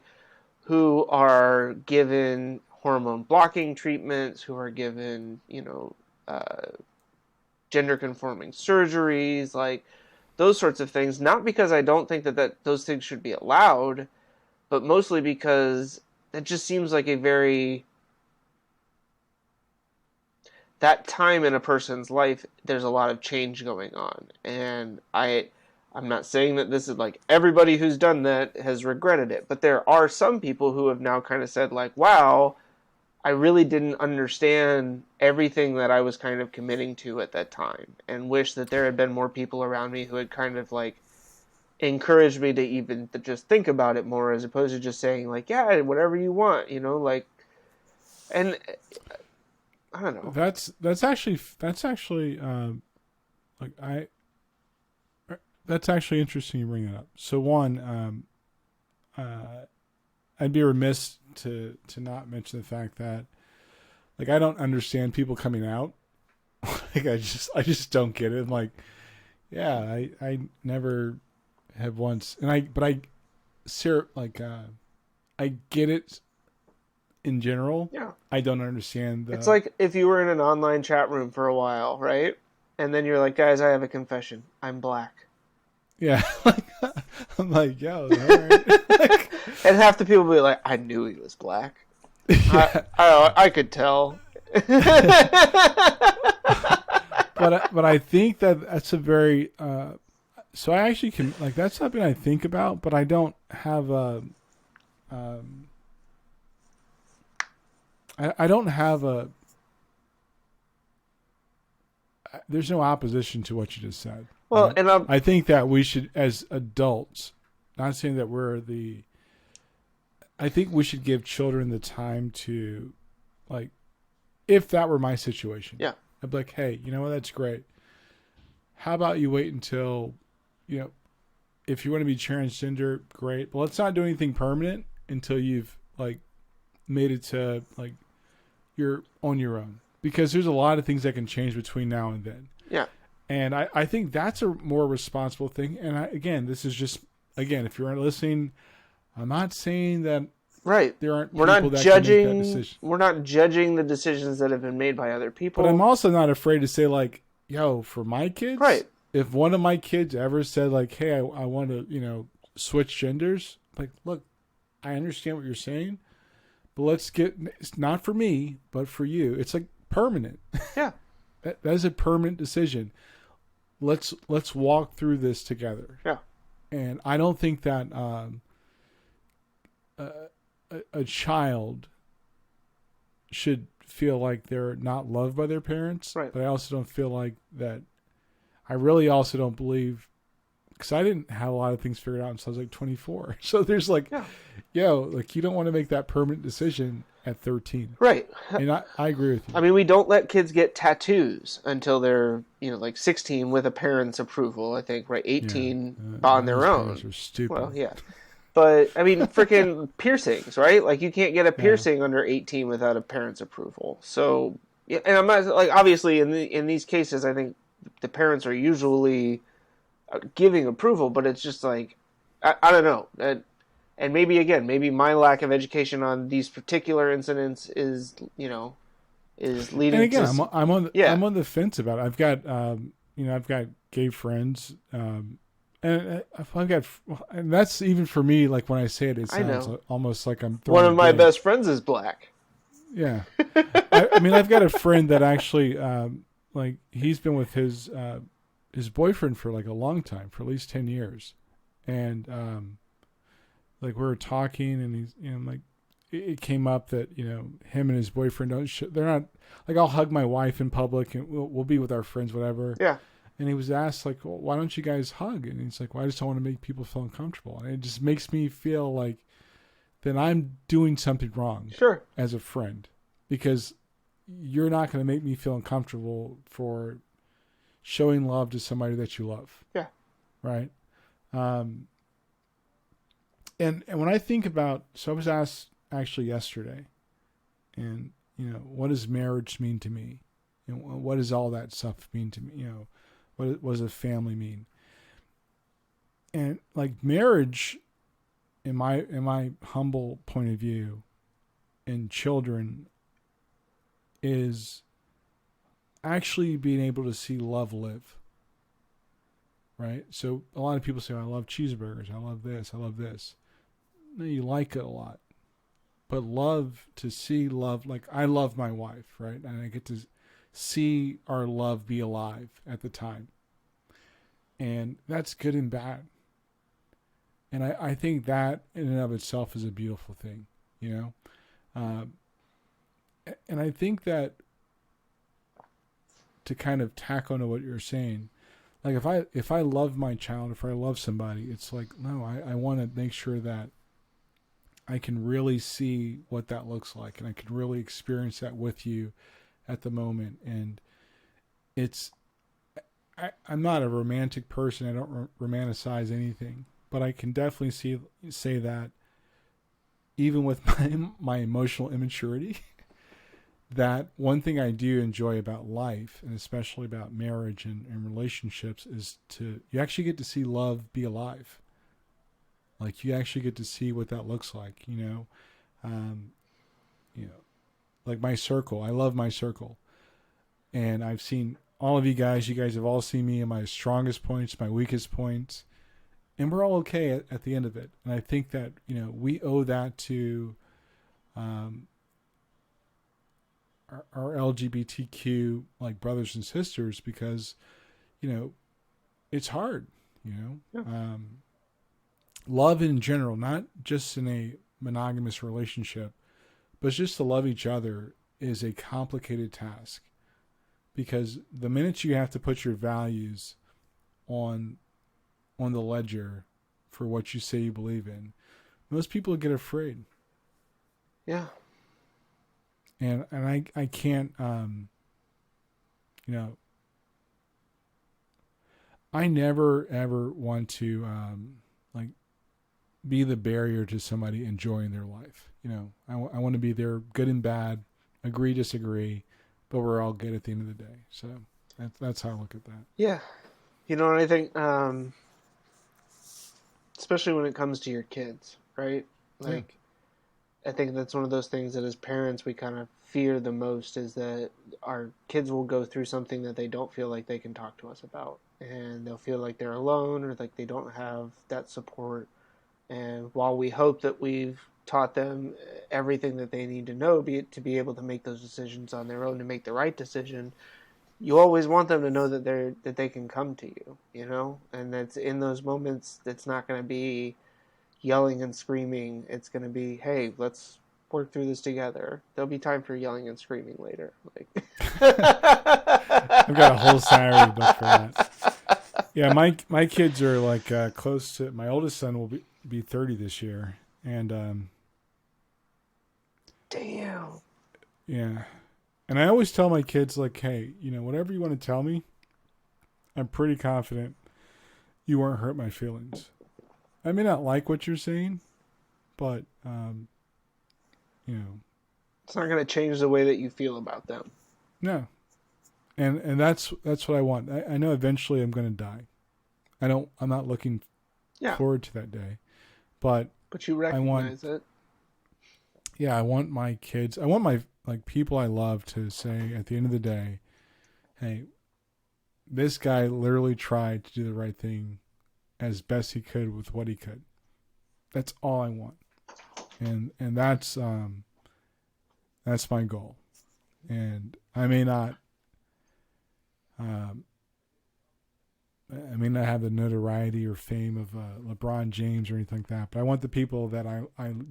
who are given hormone blocking treatments, who are given, gender conforming surgeries, like those sorts of things. Not because I don't think that those things should be allowed, but mostly because it just seems like that time in a person's life, there's a lot of change going on. And I'm not saying that this is like everybody who's done that has regretted it, but there are some people who have now kind of said like, wow, I really didn't understand everything that I was kind of committing to at that time, and wish that there had been more people around me who had kind of like encouraged me to just think about it more, as opposed to just saying like, yeah, whatever you want, like, and I don't know. That's actually like that's actually interesting you bring that up. So one, I'd be remiss to not mention the fact that like I don't understand people coming out. Like I just don't get it. I'm like, yeah, I never have once, and I get it in general. Yeah. I don't understand. It's like if you were in an online chat room for a while, right? And then you're like, guys, I have a confession. I'm black. Yeah. I'm like, yo, all right. Like, and half the people will be like, I knew he was black. yeah. I could tell. but I think that's a very so I actually can like that's something I think about, but I don't have a I don't have a there's no opposition to what you just said. Well, right? and I think that we should, as adults, not saying that we're I think we should give children the time to, like, if that were my situation, Yeah. I'd be like, hey, you know what? That's great. How about you wait until, if you want to be transgender, great. But let's not do anything permanent until you've like made it to like you're on your own. Because there's a lot of things that can change between now and then. Yeah. And I think that's a more responsible thing. And this is just, if you're listening, I'm not saying that right. there aren't we're people not that judging, can make that decision. We're not judging the decisions that have been made by other people. But I'm also not afraid to say, like, yo, for my kids, right. if one of my kids ever said, like, hey, I want to, switch genders, like, look, I understand what you're saying, but it's not for me, but for you. It's like permanent. Yeah. That is a permanent decision. Let's walk through this together. Yeah. And I don't think that a child should feel like they're not loved by their parents. Right. But I also don't feel like that. I really also don't believe, because I didn't have a lot of things figured out until I was like 24. So there's like, you don't want to make that permanent decision at 13. Right. And I agree with you. I mean, we don't let kids get tattoos until they're, like 16 with a parent's approval, I think, right? 18 on their own. Are stupid. Well, yeah. But, I mean, freaking piercings, right? Like, you can't get a piercing under 18 without a parent's approval. So, yeah, and I'm not, like, obviously, in these cases, I think the parents are usually giving approval, but it's just like, I don't know. And maybe my lack of education on these particular incidents is leading. And again, to... I'm on the fence about it. I've got gay friends, and that's even for me. Like when I say it, it sounds almost like I'm one of my best friends is black. Yeah, I mean, I've got a friend that actually, like, he's been with his boyfriend for like a long time, for at least 10 years, and like we were talking, and he's, like, it came up that, him and his boyfriend they're not, like, I'll hug my wife in public and we'll be with our friends, whatever. Yeah. And he was asked, like, well, why don't you guys hug? And he's like, well, I just don't want to make people feel uncomfortable. And it just makes me feel like then I'm doing something wrong. Sure. As a friend, because you're not going to make me feel uncomfortable for showing love to somebody that you love. Yeah. Right. And when I think about, so I was asked actually yesterday, and, what does marriage mean to me? And what does all that stuff mean to me? What does a family mean? And like marriage, in my humble point of view, and children, is actually being able to see love live. Right? So a lot of people say, I love cheeseburgers, I love this, I love this. No, you like it a lot. But to see love, like I love my wife, right? And I get to see our love be alive at the time. And that's good and bad. And I think that in and of itself is a beautiful thing, and I think that, to kind of tack onto what you're saying, like if I love my child, if I love somebody, it's like, no, I want to make sure that I can really see what that looks like, and I can really experience that with you at the moment. And I'm not a romantic person. I don't romanticize anything, but I can definitely say that even with my emotional immaturity, that one thing I do enjoy about life, and especially about marriage and relationships, is you actually get to see love be alive. Like you actually get to see what that looks like, like my circle. I love my circle, and I've seen all of you guys. You guys have all seen me in my strongest points, my weakest points, and we're all okay at the end of it. And I think that, we owe that to our LGBTQ like brothers and sisters, because, it's hard, Yeah. Love in general, not just in a monogamous relationship, but just to love each other is a complicated task, because the minute you have to put your values on the ledger for what you say you believe in, most people get afraid. Yeah. And I can't, you know, I never ever want to like be the barrier to somebody enjoying their life. You know, I want to be there, good and bad, agree, disagree, but we're all good at the end of the day. So that's how I look at that. Yeah. You know what I think? Especially when it comes to your kids, right? Yeah. Like, I think that's one of those things that as parents we kind of fear the most is that our kids will go through something that they don't feel like they can talk to us about. And they'll feel like they're alone or like they don't have that support. And while we hope that we've taught them everything that they need to know to be able to make those decisions on their own, to make the right decision, you always want them to know that they can come to you, you know? And that's in those moments that's not going to be yelling and screaming. It's going to be, hey, let's work through this together. There'll be time for yelling and screaming later. Like I've got a whole Saturday book for that. Yeah, my kids are like close to, my oldest son will be 30 this year, and damn. yeah, and I always tell my kids like, hey, you know, whatever you want to tell me, I'm pretty confident you won't hurt my feelings. I may not like what you're saying, but you know, It's not going to change the way that you feel about them. no, and that's what I want. I know eventually I'm going to die. I'm not looking forward to that day, but you recognize it. Yeah, I want my kids, I want my like people I love to say at the end of the day, hey, this guy literally tried to do the right thing as best he could with what he could. That's all I want, and that's my goal. And I may not have the notoriety or fame of LeBron James or anything like that, but I want the people that I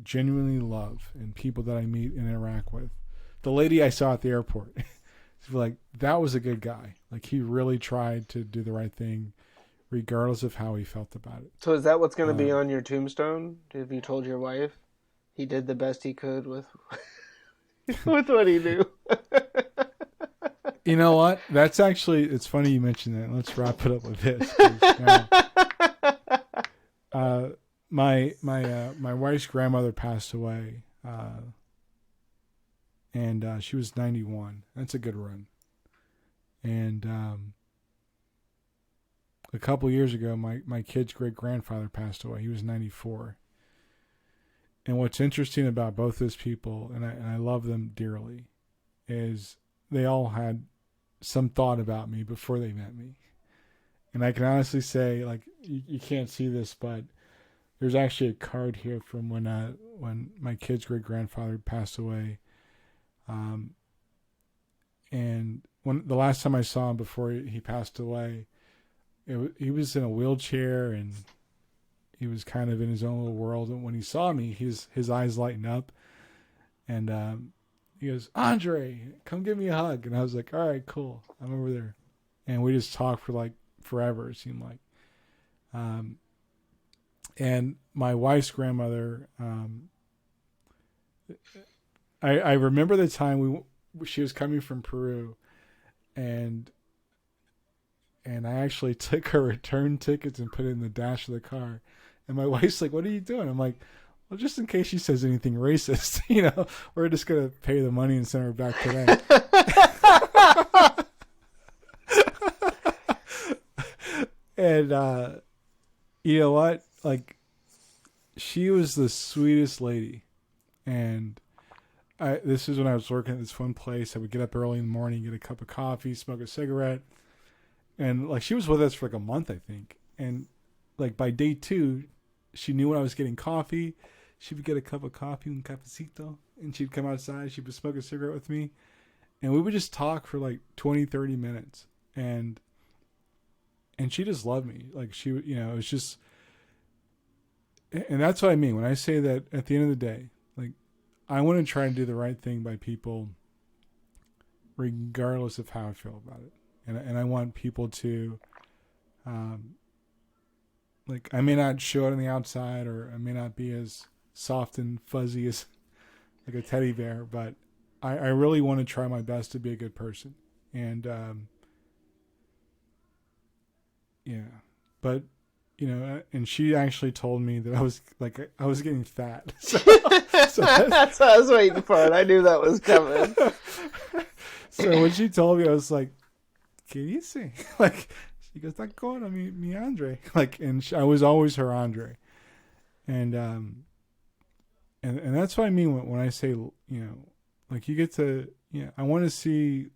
genuinely love and people that I meet and interact with. The lady I saw at the airport, like, that was a good guy. Like, he really tried to do the right thing regardless of how he felt about it. So is that what's going to be on your tombstone? Have you told your wife he did the best he could with with what he knew? You know what? That's actually, it's funny you mentioned that. Let's wrap it up with this. My wife's grandmother passed away, and she was 91. That's a good run. And a couple years ago, my kid's great grandfather passed away. He was 94. And what's interesting about both those people, and I love them dearly, is they all had some thought about me before they met me. And I can honestly say, like, you can't see this, but there's actually a card here from when my kid's great grandfather passed away. And when the last time I saw him before he passed away, he was in a wheelchair and he was kind of in his own little world. And when he saw me, his eyes lightened up, and he goes, "Andre, come give me a hug." And I was like, "All right, cool. I'm over there." And we just talked for like forever, it seemed like. And my wife's grandmother, I remember the time she was coming from Peru, and I actually took her return tickets and put it in the dash of the car. And my wife's like, "What are you doing?" I'm like, "Well, just in case she says anything racist, you know, we're just going to pay the money and send her back today." And you know what? Like, she was the sweetest lady. And this is when I was working at this one place. I would get up early in the morning, get a cup of coffee, smoke a cigarette. And like, she was with us for like a month, I think. And like by day 2, she knew when I was getting coffee. She would get a cup of coffee, un cafecito, and she'd come outside. She would smoke a cigarette with me, and we would just talk for like 20, 30 minutes. And she just loved me. Like, she, you know, it was just, and that's what I mean when I say that at the end of the day, like, I want to try and do the right thing by people regardless of how I feel about it. And I want people to, like, I may not show it on the outside, or I may not be as soft and fuzzy as like a teddy bear, but I really want to try my best to be a good person. And yeah, but and she actually told me that I was getting fat. So That's what I was waiting for, and I knew that was coming. So when she told me, I was like, "Can you see?" Like she goes, "That going, me Andre." Like, and I was always her Andre, and that's what I mean when I say like you get to I want to see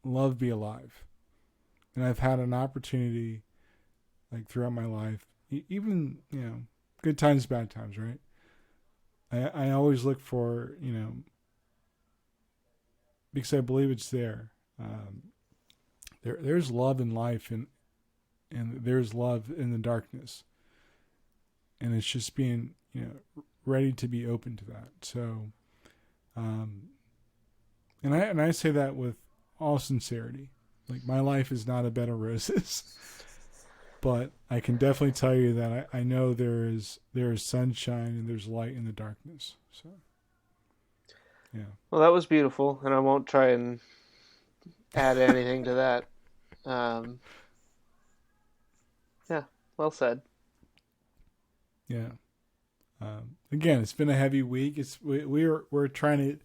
love be alive, and I've had an opportunity like throughout my life, even good times, bad times, right? I always look for because I believe it's there. There's love in life, and there's love in the darkness, and it's just being ready to be open to that. So, and I say that with all sincerity. Like my life is not a bed of roses, but I can definitely tell you that I know there is sunshine and there's light in the darkness. So, yeah. Well, that was beautiful, and I won't try and add anything to that. Yeah, well said. Yeah. Again, it's been a heavy week. We're trying to.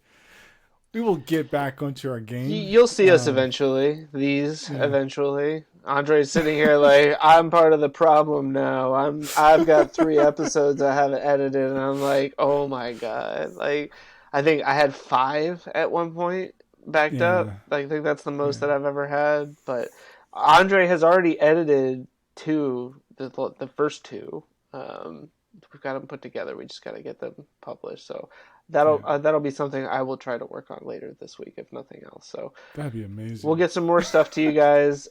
We will get back onto our game. You'll see us eventually. Eventually. Andre's sitting here like, I'm part of the problem now. I've got 3 episodes I haven't edited, and I'm like, oh my god. Like, I think I had 5 at one point backed up. I think that's the most that I've ever had. But Andre has already edited 2, the first 2. We've got them put together. We just got to get them published. So that'll be something I will try to work on later this week, if nothing else. So that'd be amazing. We'll get some more stuff to you guys.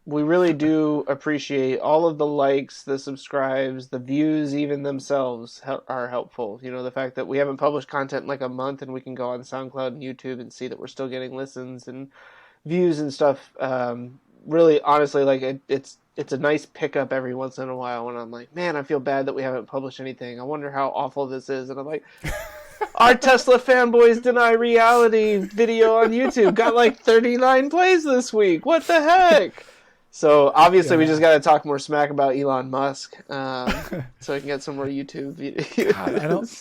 We really do appreciate all of the likes, the subscribes, the views, even themselves are helpful. The fact that we haven't published content in like a month, and we can go on SoundCloud and YouTube and see that we're still getting listens and views and stuff. Really, honestly, like it's a nice pickup every once in a while when I'm like, man, I feel bad that we haven't published anything. I wonder how awful this is. And I'm like, our Tesla fanboys deny reality video on YouTube got like 39 plays this week. What the heck? So obviously we just got to talk more smack about Elon Musk, so I can get some more YouTube videos. God,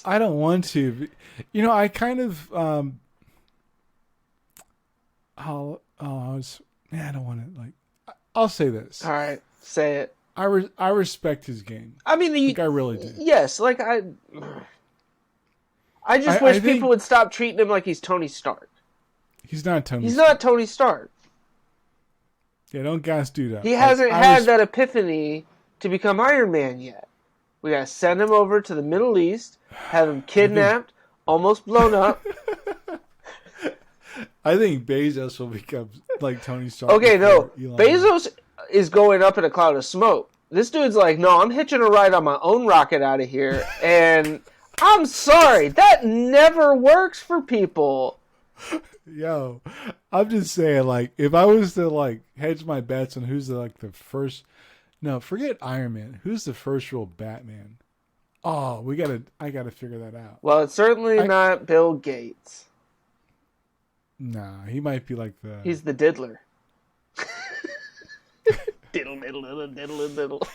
I don't want to. I kind of I don't want to I'll say this. All right, say it. I respect his game. I mean, I really do. Yes, like I just wish people would stop treating him like he's Tony Stark. He's not Tony. He's not Tony Stark. Yeah, don't gas dude up. He hasn't had that epiphany to become Iron Man yet. We gotta send him over to the Middle East, have him kidnapped, almost blown up. I think Bezos will become like Tony Stark. Okay, no. Bezos is going up in a cloud of smoke. This dude's like, no, I'm hitching a ride on my own rocket out of here. And I'm sorry, that never works for people. Yo, I'm just saying, like, if I was to hedge my bets on who's the first, no, forget Iron Man. Who's the first real Batman? Oh, I gotta figure that out. Well, it's certainly not Bill Gates. Nah, he might be like the. He's the diddler. Diddle, diddle, diddle, diddle, diddle.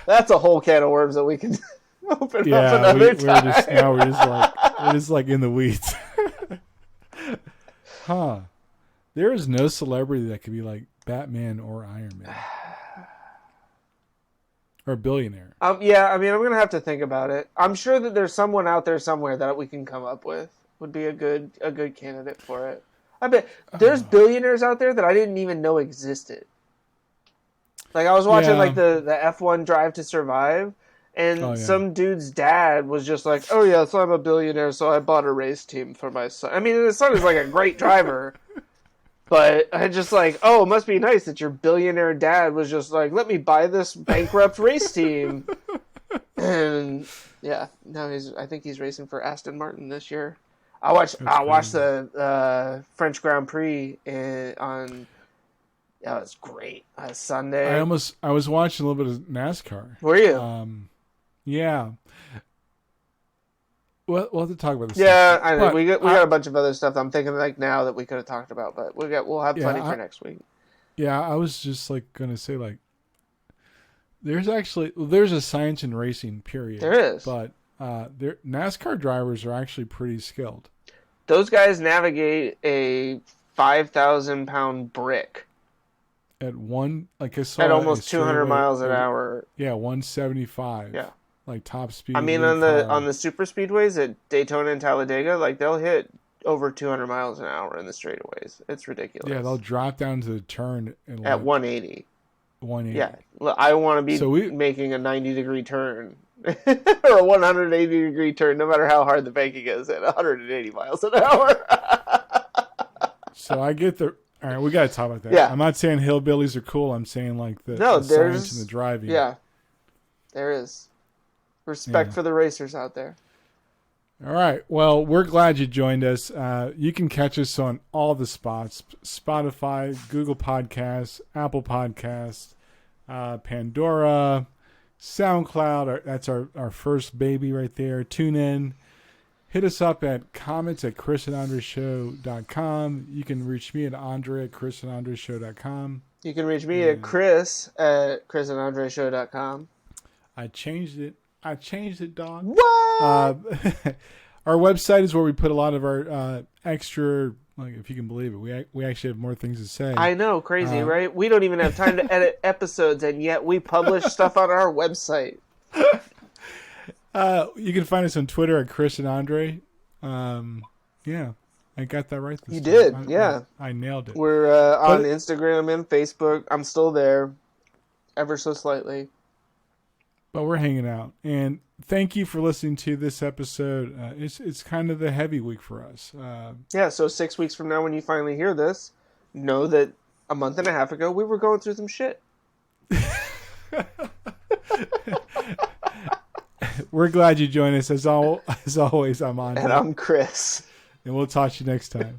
That's a whole can of worms that we can open up another time. We're just in the weeds. Huh. There is no celebrity that could be like Batman or Iron Man. Or a billionaire. Yeah, I mean, I'm going to have to think about it. I'm sure that there's someone out there somewhere that we can come up with. Would be a good candidate for it. I bet there's billionaires out there that I didn't even know existed. Like, I was watching the F1 Drive to Survive, and some dude's dad was just like, oh yeah, so I'm a billionaire, so I bought a race team for my son. I mean, his son is like a great driver, but I just like, oh, it must be nice that your billionaire dad was just like, let me buy this bankrupt race team. And yeah, now I think he's racing for Aston Martin this year. I watched the French Grand Prix on. Yeah, it was great. Sunday. I was watching a little bit of NASCAR. Were you? Yeah. we'll have to talk about this. Yeah, I know. We got a bunch of other stuff I'm thinking like now that we could have talked about, but we'll have plenty for next week. Yeah, I was just like gonna say like there's a science in racing, period. There is. But NASCAR drivers are actually pretty skilled. Those guys navigate a 5,000-pound brick At almost 200 miles an hour. Yeah, 175. Yeah. Like top speed. I mean, on the super speedways at Daytona and Talladega, like they'll hit over 200 miles an hour in the straighawways. It's ridiculous. Yeah, they'll drop down to the turn at 180. 180. Yeah, I want to be making a 90-degree turn or a 180-degree turn, no matter how hard the banking is, at 180 miles an hour. So I get the. All right, we got to talk about that. Yeah. I'm not saying hillbillies are cool. I'm saying like the science and the driving. Yeah, there is. Respect for the racers out there. All right. Well, we're glad you joined us. You can catch us on all the spots: Spotify, Google Podcasts, Apple Podcasts, Pandora, SoundCloud. That's our first baby right there. Tune in. Hit us up at comments@chrisandandreshow.com. You can reach me at andre@chrisandandreshow.com. You can reach me at chris@chrisandandreshow.com. I changed it, dog. What? Our website is where we put a lot of our extra, like, if you can believe it, we actually have more things to say. I know, crazy, right? We don't even have time to edit episodes, and yet we publish stuff on our website. You can find us on Twitter at Chris and Andre. Yeah, I got that right this You time. did, yeah. I nailed it. We're on Instagram and Facebook. I'm still there, ever so slightly. But we're hanging out. And thank you for listening to this episode. It's kind of the heavy week for us. Yeah, so 6 weeks from now when you finally hear this, know that a month and a half ago we were going through some shit. We're glad you joined us. As always, I'm Andre. And I'm Chris. And we'll talk to you next time.